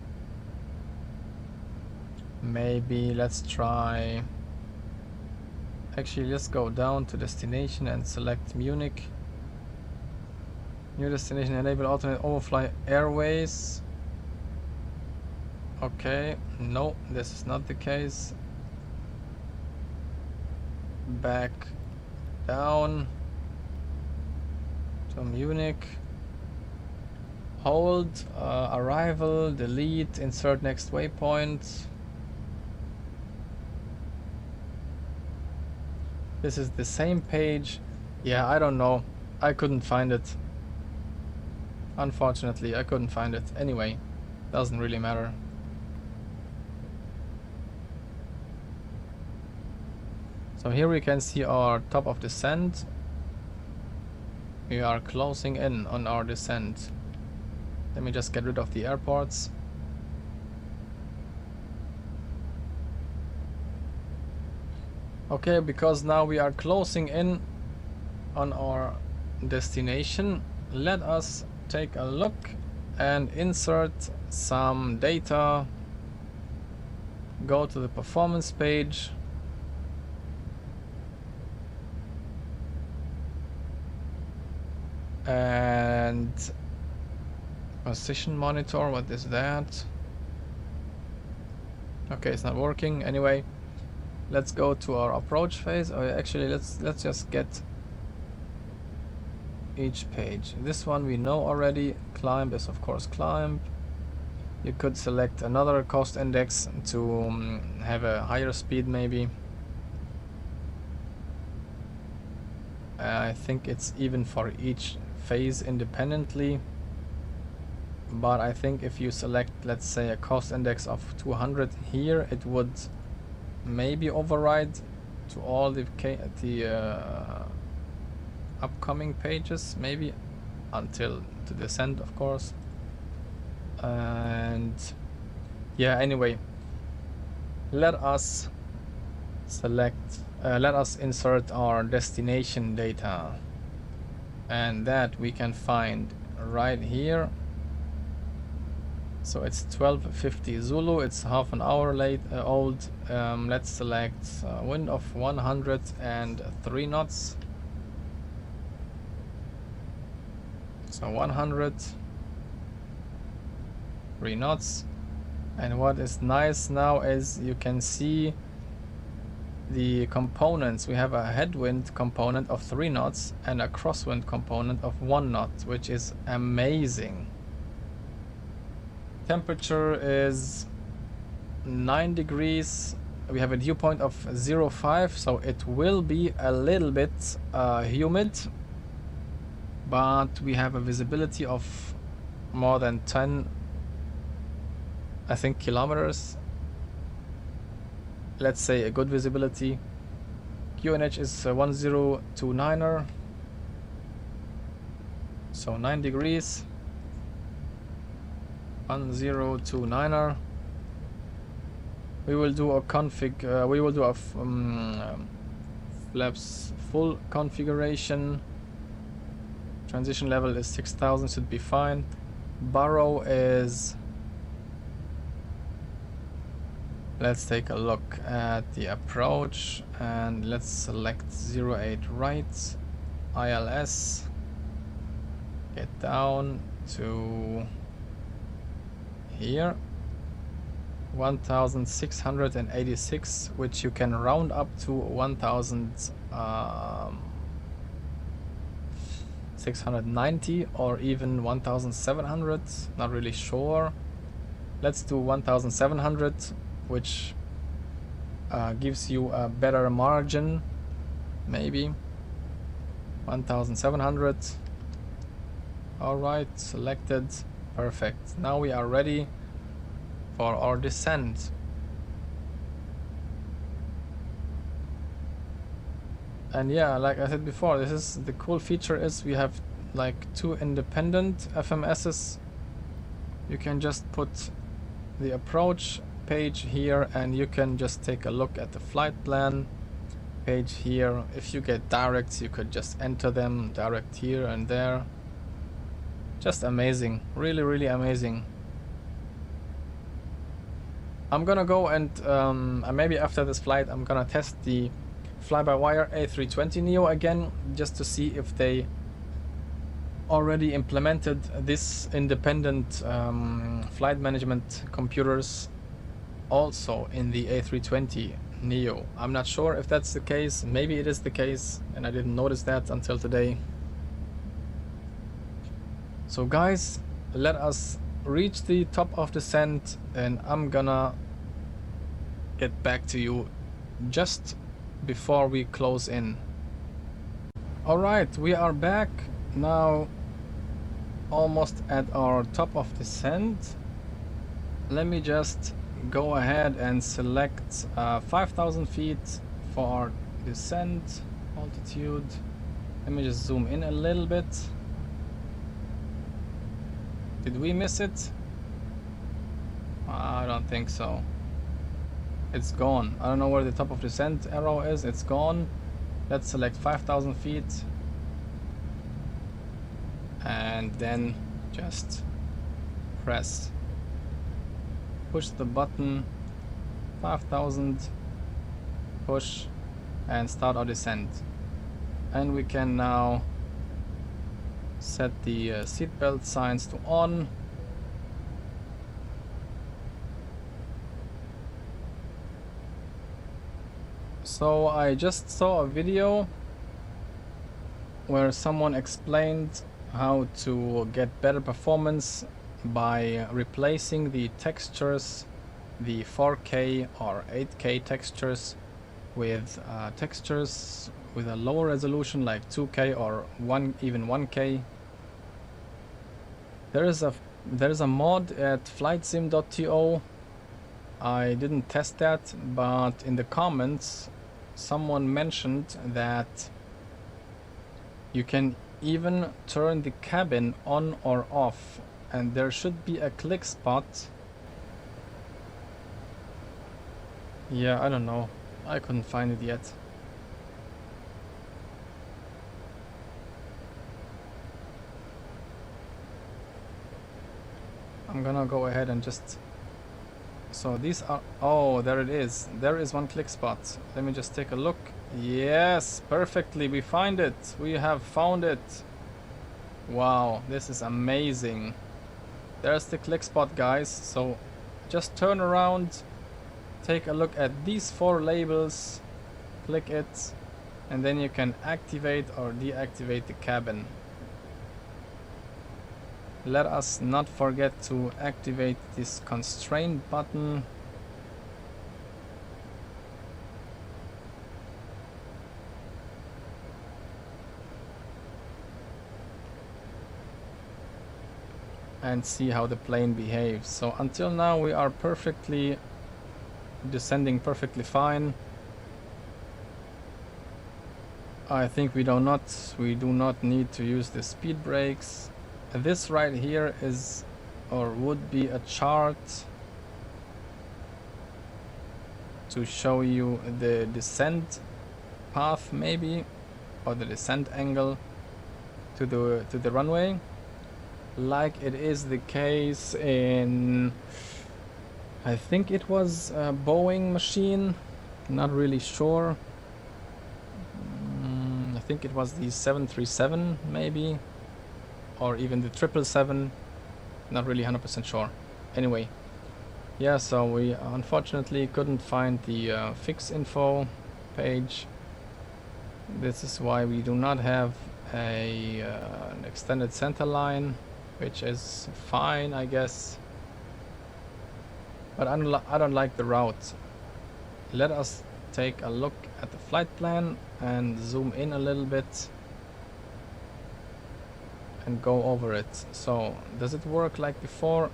Maybe let's try. Actually, let's go down to destination and select Munich. New destination, enable alternate overfly airways. Okay, no, this is not the case. Back down to Munich. Hold, arrival, delete, insert next waypoint. This is the same page. Yeah, I don't know. I couldn't find it. Unfortunately, I couldn't find it. Anyway, doesn't really matter. So here we can see our top of descent. We are closing in on our descent. Let me just get rid of the airports. Okay, because now we are closing in on our destination, let us take a look and insert some data. Go to the performance page. And position monitor, what is that? Okay, it's not working. Anyway, let's go to our approach phase. Or actually, let's just get each page. This one we know already. Climb is of course climb. You could select another cost index to have a higher speed maybe. I think it's even for each phase independently, but I think if you select, let's say, a cost index of 200 here, it would maybe override to all the upcoming pages, maybe until to descent, of course. And yeah, anyway, let us select let us insert our destination data. and that we can find right here. So it's 12:50 Zulu, it's half an hour late old. Let's select wind of 103 knots. So 103 knots. And what is nice now is you can see the components. We have a headwind component of 3 knots and a crosswind component of 1 knot, which is amazing. Temperature is 9 degrees. We have a dew point of 0.5, so it will be a little bit humid, but we have a visibility of more than 10, I think, kilometers. Let's say a good visibility. QNH is 1029er, so 9 degrees. 1029er. We will do a config. We will do a flaps full configuration. Transition level is 6000, should be fine. Burrow is. Let's take a look at the approach and let's select 08 right, ILS. Get down to here, 1686, which you can round up to 1690 or even 1700, not really sure. Let's do 1700, which gives you a better margin, maybe 1700. All right, selected. Perfect. Now we are ready for our descent. And yeah, like I said before, this is the cool feature is we have like 2 independent FMSs. You can just put the approach page here and you can just take a look at the flight plan page here. If you get directs, you could just enter them direct here and there. Just amazing, really amazing. I'm gonna go and maybe after this flight I'm gonna test the FlyByWire A320neo again, just to see if they already implemented this independent flight management computers also in the A320neo. I'm not sure if that's the case, maybe it is the case and I didn't notice that until today. So guys, let us reach the top of descent and I'm gonna get back to you just before we close in. Alright, we are back now, almost at our top of descent. Let me just go ahead and select 5000 feet for our descent altitude. Let me just zoom in a little bit. Did we miss it? I don't think so. It's gone. I don't know where the top of descent arrow is. It's gone. Let's select 5000 feet. And then just press. Push the button. 5000. Push. And start our descent. And we can now set the seatbelt signs to on. So I just saw a video where someone explained how to get better performance by replacing the textures, the 4K or 8K textures, with textures with a lower resolution like 2K or even 1K. There is a mod at flightsim.to. I didn't test that, but in the comments someone mentioned that you can even turn the cabin on or off, and there should be a click spot. Yeah, I don't know. I couldn't find it yet. I'm gonna go ahead and just... So these are... Oh, there it is. There is one click spot. Let me just take a look. Yes, perfectly. We find it. We have found it. Wow, this is amazing. There's the click spot, guys. So just turn around, take a look at these 4 labels, click it, and then you can activate or deactivate the cabin. Let us not forget to activate this constraint button. And see how the plane behaves. So until now we are perfectly descending perfectly fine. I think we do not need to use the speed brakes. This right here is or would be a chart to show you the descent path maybe, or the descent angle to the runway, like it is the case in, I think it was a Boeing machine, not really sure. I think it was the 737 maybe, or even the 777, not really 100% sure. Anyway, yeah, so we unfortunately couldn't find the fix info page. This is why we do not have an extended center line, which is fine, I guess. But I don't like the route. Let us take a look at the flight plan and zoom in a little bit and go over it. So does it work like before?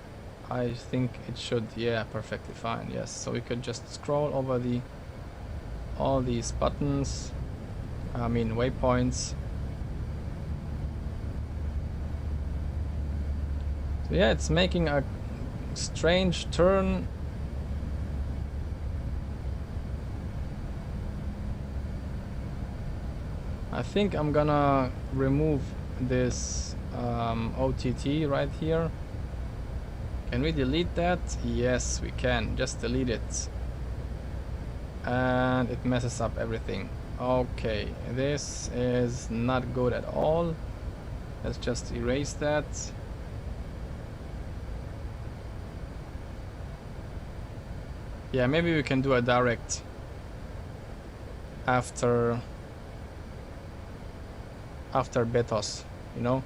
I think it should. Yeah, perfectly fine. Yes, so we could just scroll over all these buttons, I mean waypoints. So yeah, it's making a strange turn. I think I'm gonna remove this OTT right here. Can we delete that? Yes, we can. Just delete it. And it messes up everything. Okay, this is not good at all. Let's just erase that. Yeah, maybe we can do a direct after Betos, you know?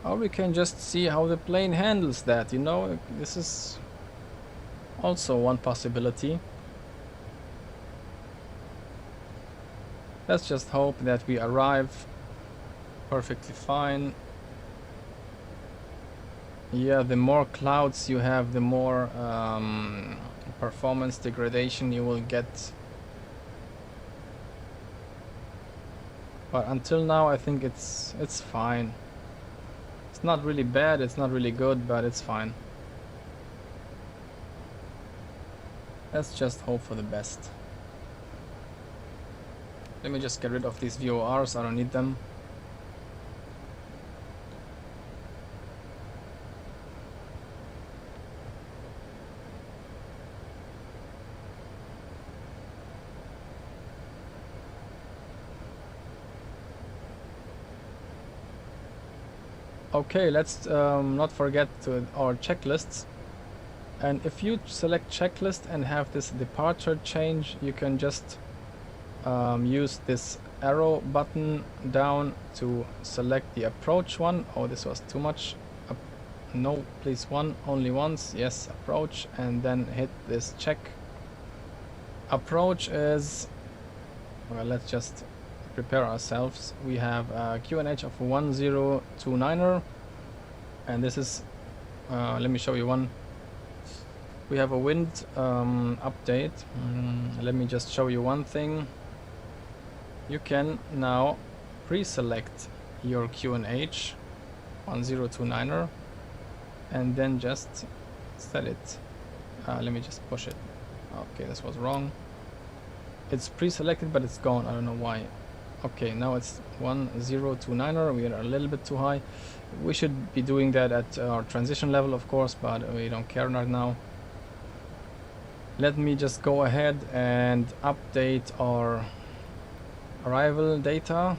Or we can just see how the plane handles that, you know? This is also one possibility. Let's just hope that we arrive perfectly fine. Yeah, the more clouds you have, the more performance degradation you will get. But until now I think it's fine. It's not really bad, it's not really good, but it's fine. Let's just hope for the best. Let me just get rid of these VORs, I don't need them. Okay, let's not forget our checklists. And if you select checklist and have this departure change, you can just use this arrow button down to select the approach one. Oh, this was too much. No, please, only once. Yes, approach, and then hit this check. Approach is, well, let's just prepare ourselves. We have a QNH of 1029er, and this is let me show you one. We have a wind update. Let me just show you one thing. You can now pre-select your QNH 1029er and then just Set it. Let me just push it. Okay, this was wrong. It's pre-selected, but it's gone. I don't know why. Okay, now it's 1029er. We are a little bit too high. We should be doing that at our transition level, of course, but we don't care right now. Let me just go ahead and update our arrival data.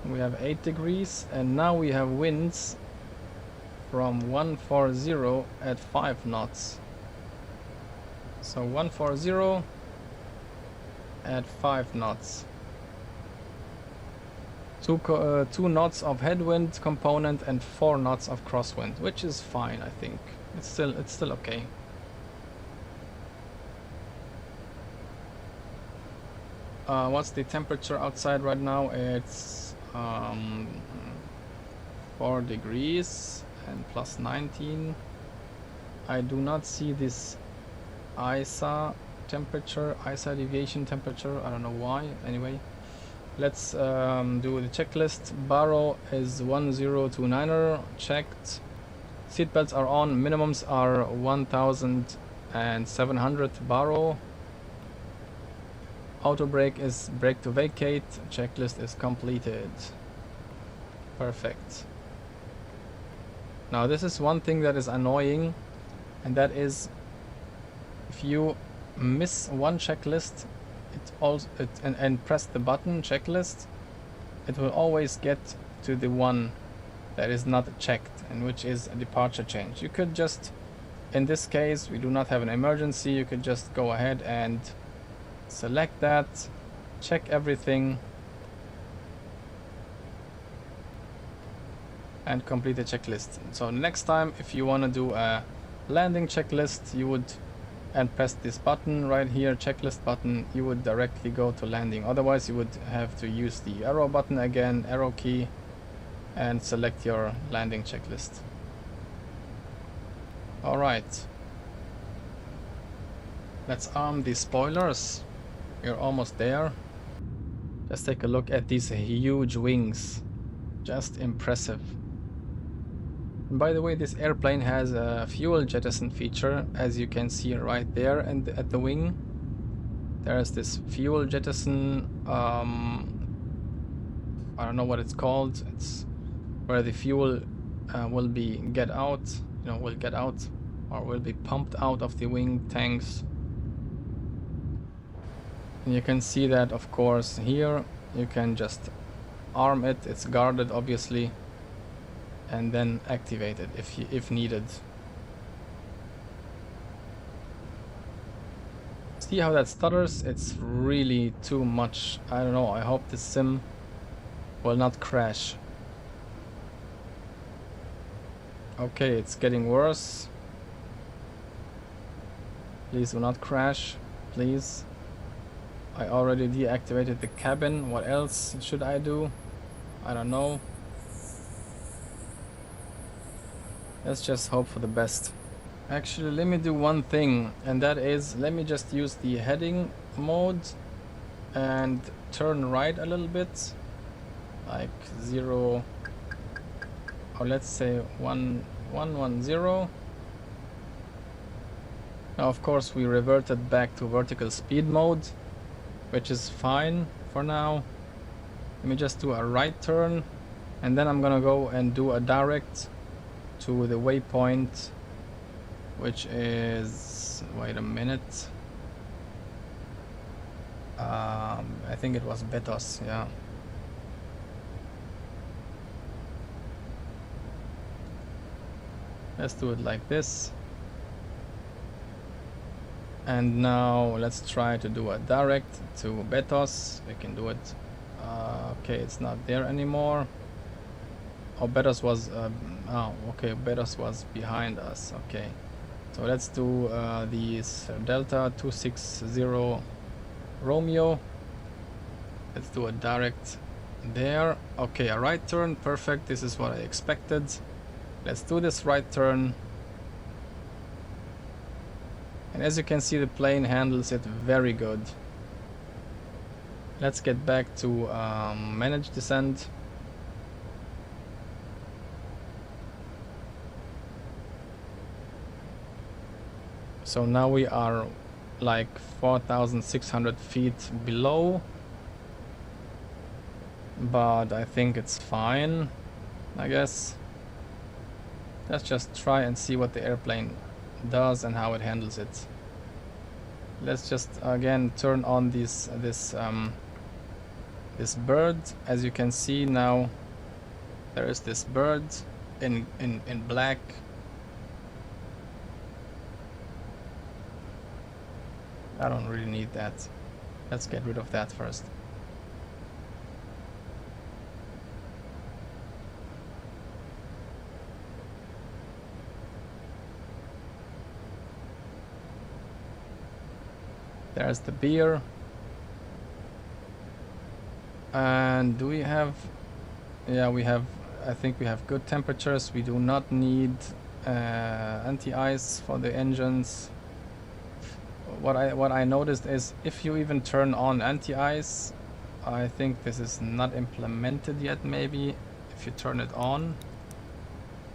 We have 8 degrees, and now we have winds from 140 at 5 knots. So 140 at 5 knots. 2 knots of headwind component and 4 knots of crosswind, which is fine, I think. It's still okay. What's the temperature outside right now? It's 4 degrees and plus 19. I do not see this ISA temperature, ISA deviation temperature. I don't know why. Anyway, let's do the checklist. Baro is 1029er, checked. Seatbelts are on. Minimums are 1700 baro. Auto brake is brake to vacate. Checklist is completed. Perfect. Now this is one thing that is annoying, and that is if you miss one checklist and press the button checklist, it will always get to the one that is not checked, and which is a departure change. You could just, in this case we do not have an emergency, you could just go ahead and select that, check everything, and complete the checklist. So next time if you want to do a landing checklist, you would, and press this button right here, checklist button, you would directly go to landing. Otherwise you would have to use the arrow button again, arrow key, and select your landing checklist. Alright, let's arm the spoilers. We're almost there. Just take a look at these huge wings. Just impressive. And by the way, this airplane has a fuel jettison feature, as you can see right there, and at the wing there's this fuel jettison. I don't know what it's called. It's where the fuel will get out or will be pumped out of the wing tanks. And you can see that, of course, here you can just arm it. It's guarded, obviously, and then activate it if needed. See how that stutters? It's really too much. I don't know. I hope this sim will not crash. Okay, it's getting worse. Please do not crash, please. I already deactivated the cabin. What else should I do? I don't know. Let's just hope for the best. Actually, let me do one thing, and that is, let me just use the heading mode and turn right a little bit, like 0, or let's say 110. Now of course we reverted back to vertical speed mode, which is fine for now. Let me just do a right turn, and then I'm gonna go and do a direct to the waypoint, which is, wait a minute, I think it was Betos, yeah. Let's do it like this. And now let's try to do a direct to Betos. We can do it. Okay, it's not there anymore. Oh, Betos was okay, Betos was behind us. Okay, so let's do these Delta 260 Romeo. Let's do a direct there. Okay, a right turn, perfect. This is what I expected. Let's do this right turn. And as you can see, the plane handles it very good. Let's get back to manage descent. So now we are like 4,600 feet below, but I think it's fine, I guess. Let's just try and see what the airplane does and how it handles it. Let's just again turn on this bird. As you can see now, there is this bird in black. I don't really need that. Let's get rid of that first. There's the beer. And do we have... yeah, we have... I think we have good temperatures. We do not need anti-ice for the engines. What I noticed is if you even turn on anti-ice, I think this is not implemented yet. Maybe if you turn it on,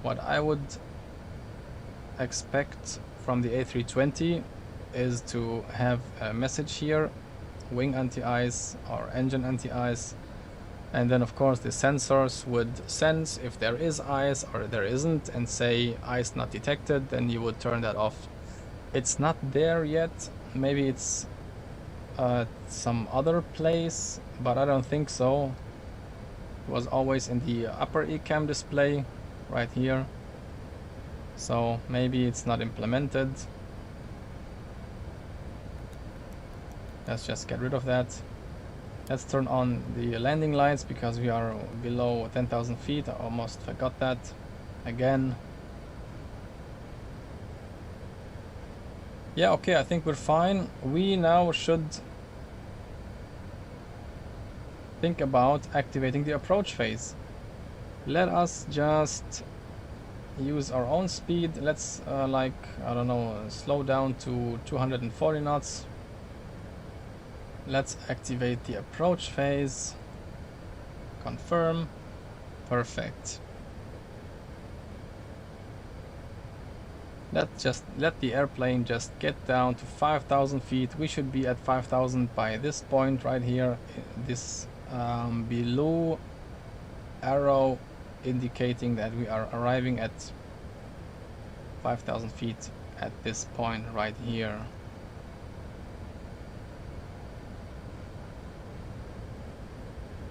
what I would expect from the A320 is to have a message here, wing anti-ice or engine anti-ice, and then of course the sensors would sense if there is ice or there isn't and say ice not detected, then you would turn that off. It's not there yet. Maybe it's some other place, but I don't think so. It was always in the upper ECAM display right here, so maybe it's not implemented. Let's just get rid of that. Let's turn on the landing lights because we are below 10,000 feet. I almost forgot that again. Yeah, okay, I think we're fine. We now should think about activating the approach phase. Let us just use our own speed. Let's like, I don't know, slow down to 240 knots. Let's activate the approach phase. Confirm. Perfect. Let the airplane just get down to 5,000 feet. We should be at 5,000 by this point right here. This below arrow indicating that we are arriving at 5,000 feet at this point right here.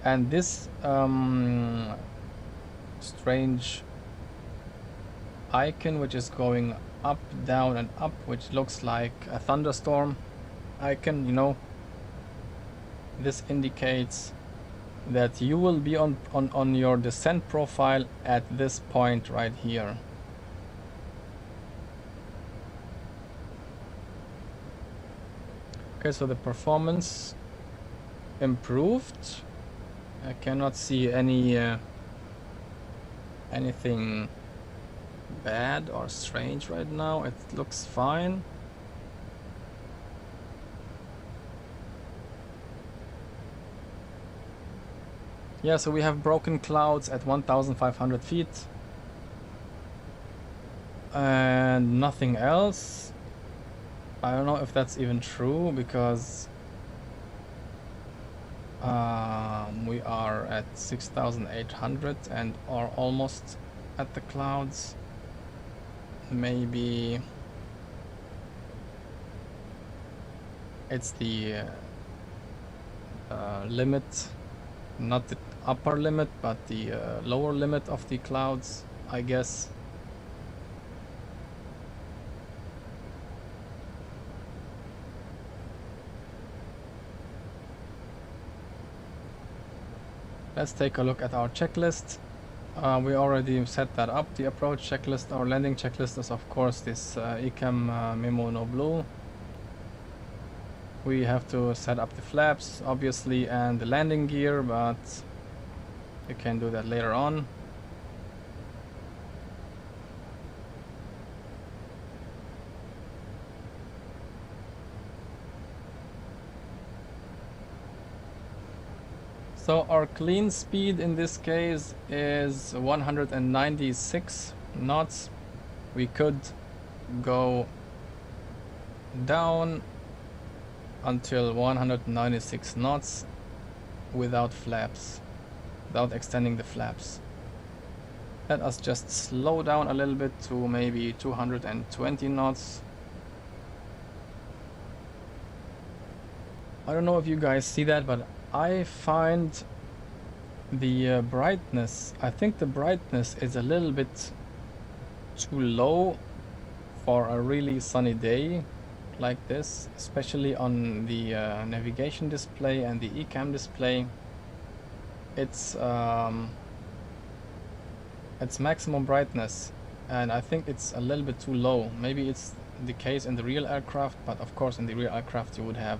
And this strange icon which is going up, down and up, which looks like a thunderstorm icon, you know, this indicates that you will be on your descent profile at this point right here. Okay, so the performance improved. I cannot see any anything bad or strange right now. It looks fine. Yeah, so we have broken clouds at 1,500 feet and nothing else. I don't know if that's even true because we are at 6,800 and are almost at the clouds. Maybe it's the limit, not the upper limit, but the lower limit of the clouds, I guess. Let's take a look at our checklist. We already set that up, the approach checklist. Our landing checklist is of course this ECAM memo no blue. We have to set up the flaps obviously and the landing gear, but you can do that later on. So our clean speed in this case is 196 knots. We could go down until 196 knots without flaps, without extending the flaps. Let us just slow down a little bit to maybe 220 knots. I don't know if you guys see that, but I find the brightness, I think the brightness is a little bit too low for a really sunny day like this, especially on the navigation display and the eCam display. It's maximum brightness, and I think it's a little bit too low. Maybe it's the case in the real aircraft, but of course in the real aircraft you would have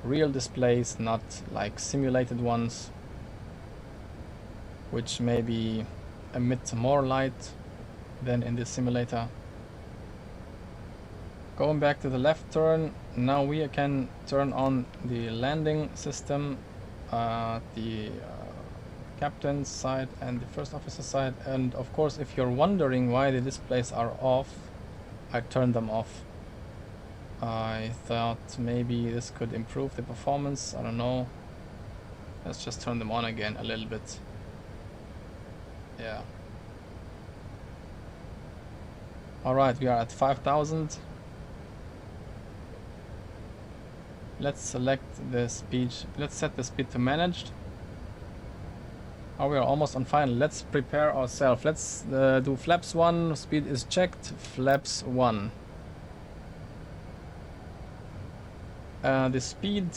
real displays, not like simulated ones, which maybe emit more light than in the simulator. Going back to the left turn, now we can turn on the landing system, the captain's side and the first officer side. And of course, if you're wondering why the displays are off, I turned them off. I thought maybe this could improve the performance, I don't know. Let's just turn them on again a little bit. Yeah. Alright, we are at 5,000. Let's select the speed. Let's set the speed to managed. Oh, we are almost on final. Let's prepare ourselves. Let's do flaps 1. Speed is checked. Flaps 1. The speed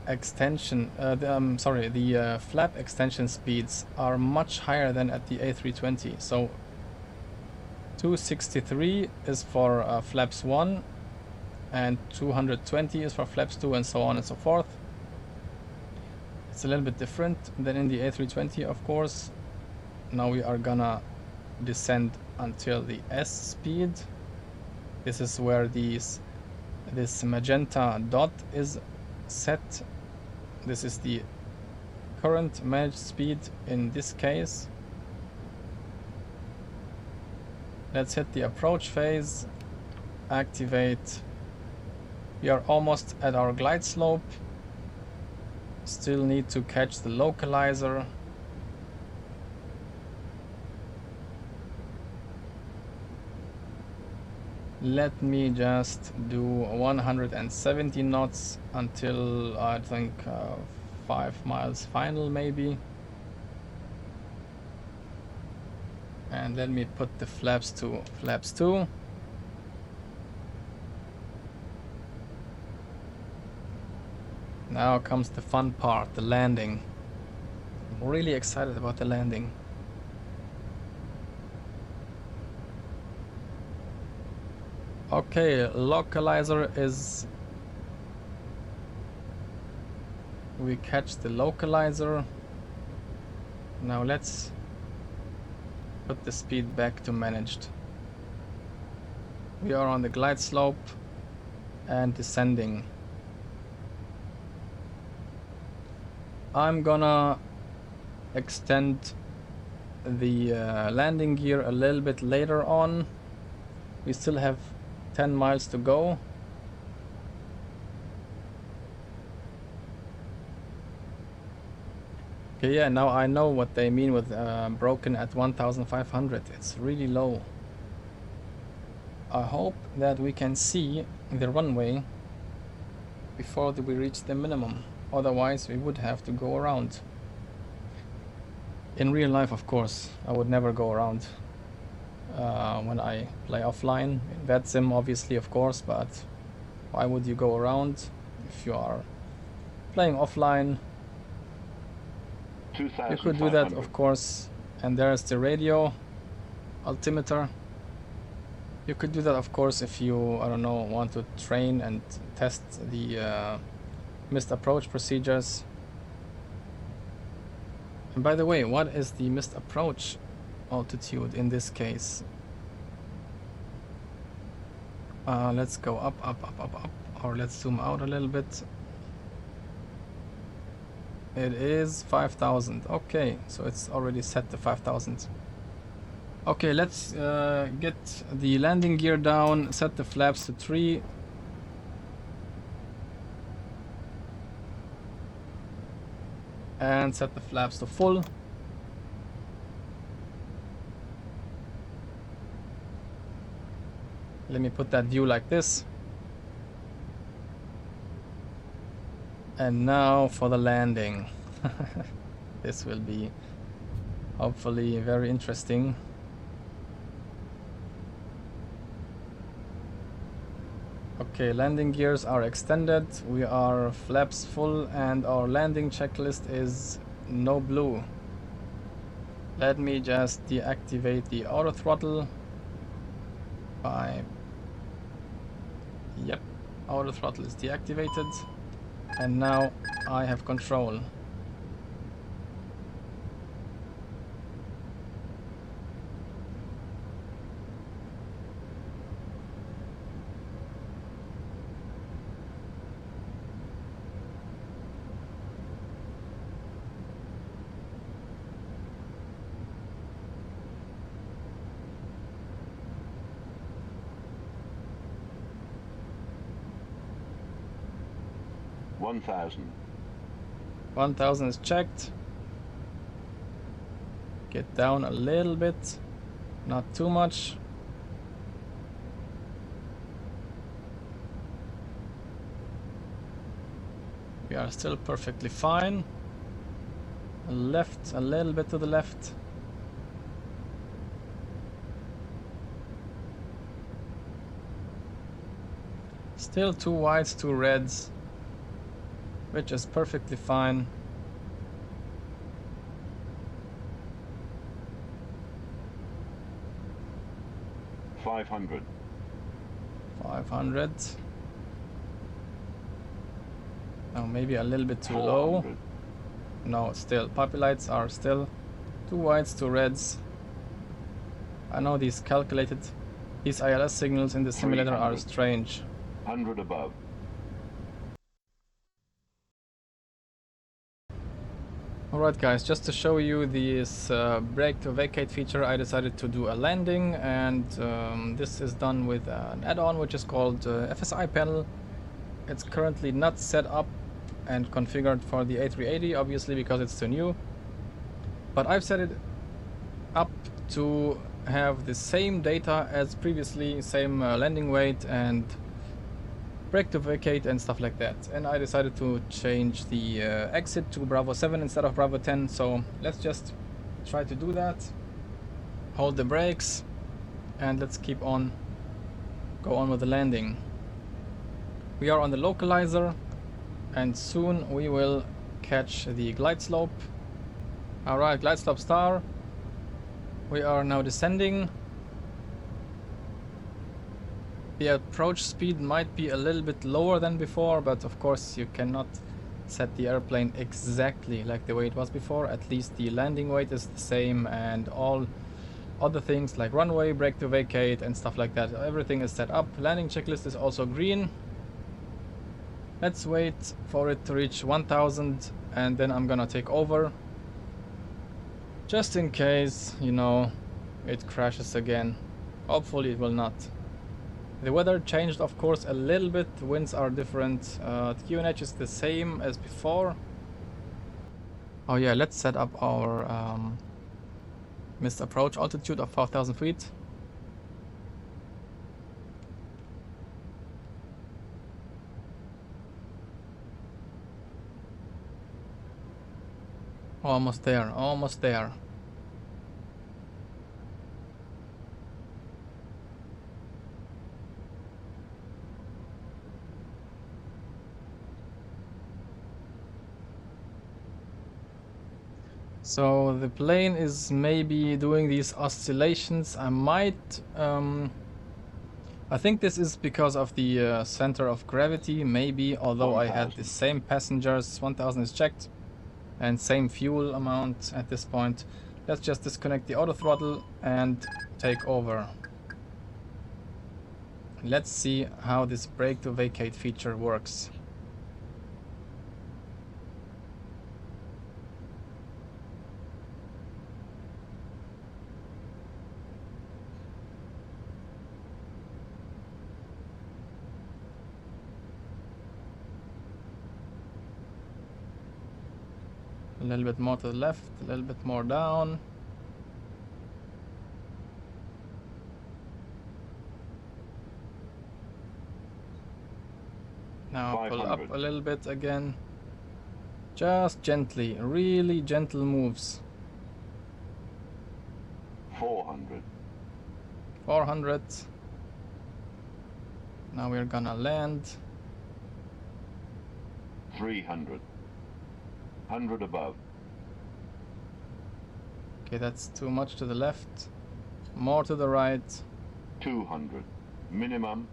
extension. The flap extension speeds are much higher than at the A320. So 263 is for flaps 1. And 220 is for flaps 2, and so on and so forth. It's a little bit different than in the A320, of course. Now we are gonna descend until the S speed. This is where this magenta dot is set. This is the current managed speed in this case. Let's hit the approach phase, activate. We are almost at our glide slope. Still need to catch the localizer. Let me just do 170 knots until I think 5 miles final maybe. And let me put the flaps to flaps 2. Now comes the fun part, the landing. I'm really excited about the landing. Okay, localizer is... We catch the localizer. Now let's put the speed back to managed. We are on the glide slope and descending. I'm gonna extend the landing gear a little bit later on. We still have 10 miles to go. Okay, yeah, now I know what they mean with broken at 1,500. It's really low. I hope that we can see the runway before we reach the minimum. Otherwise, we would have to go around. In real life, of course, I would never go around when I play offline. In VetSim, obviously, of course, but why would you go around if you are playing offline? You could do that, of course, and there's the radio altimeter. You could do that, of course, if you, I don't know, want to train and test the missed approach procedures. And by the way, what is the missed approach altitude in this case? Let's go up, or let's zoom out a little bit. It is 5,000. Okay, so it's already set to 5,000. Okay, let's get the landing gear down, set the flaps to 3. And set the flaps to full. Let me put that view like this. And now for the landing. This will be hopefully very interesting. Okay, landing gears are extended, we are flaps full, and our landing checklist is no blue. Let me just deactivate the auto throttle by... Yep, auto throttle is deactivated, and now I have control. $1,000. 1000 is checked. Get down a little bit, not too much. We are still perfectly fine. Left, a little bit to the left. Still 2 whites, 2 reds, which is perfectly fine. $500. 500. Oh, maybe a little bit too low. No, still, puppy lights are still 2 whites, 2 reds. I know these ILS signals in the simulator are strange. 100 above. Alright guys, just to show you this brake to vacate feature, I decided to do a landing, and this is done with an add-on which is called FSI panel. It's currently not set up and configured for the A380, obviously because it's too new, but I've set it up to have the same data as previously, same landing weight and brake to vacate and stuff like that. And I decided to change the exit to Bravo 7 instead of Bravo 10, so let's just try to do that. Hold the brakes and let's go on with the landing. We are on the localizer and soon we will catch the glide slope. Alright, glide slope star. We are now descending. The approach speed might be a little bit lower than before, but of course you cannot set the airplane exactly like the way it was before. At least the landing weight is the same, and all other things like runway, brake to vacate and stuff like that, everything is set up. Landing checklist is also green. Let's wait for it to reach 1000 and then I'm gonna take over. Just in case, you know, it crashes again. Hopefully it will not. The weather changed, of course, a little bit. The winds are different. The QNH is the same as before. Oh yeah, let's set up our missed approach altitude of 4000 feet. Almost there, almost there. So the plane is maybe doing these oscillations. I think this is because of the center of gravity, maybe, although 1000. I had the same passengers. 1000 is checked and same fuel amount at this point. Let's just disconnect the auto throttle and take over. Let's see how this brake to vacate feature works. little bit more to the left, a little bit more down. Now pull up 500. a little bit again. Just gently, really gentle moves. 400. 400. Now we're gonna land. 300. 100 above. Okay, that's too much to the left. More to the right. 200. Minimum.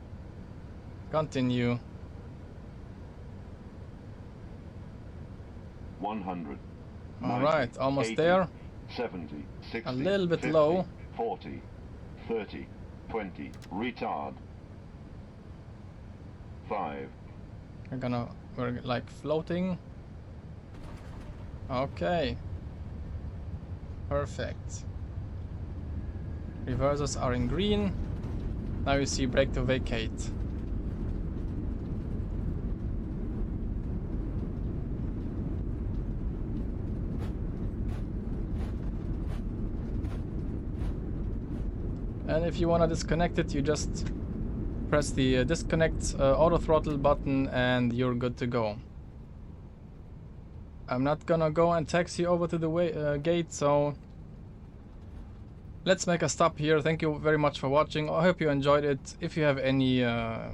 Continue. 100. All 90, right, almost 80, there. 70, 60, A little bit 50, low. 40, 30, 20, retard. 5, We're like floating. Okay. Perfect. Reversers are in green. Now you see brake to vacate. And if you want to disconnect it, you just press the disconnect auto throttle button and you're good to go. I'm not gonna go and taxi over to the gate, so let's make a stop here. Thank you very much for watching. I hope you enjoyed it. If you have any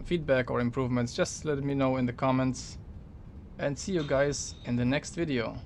feedback or improvements, just let me know in the comments. And see you guys in the next video.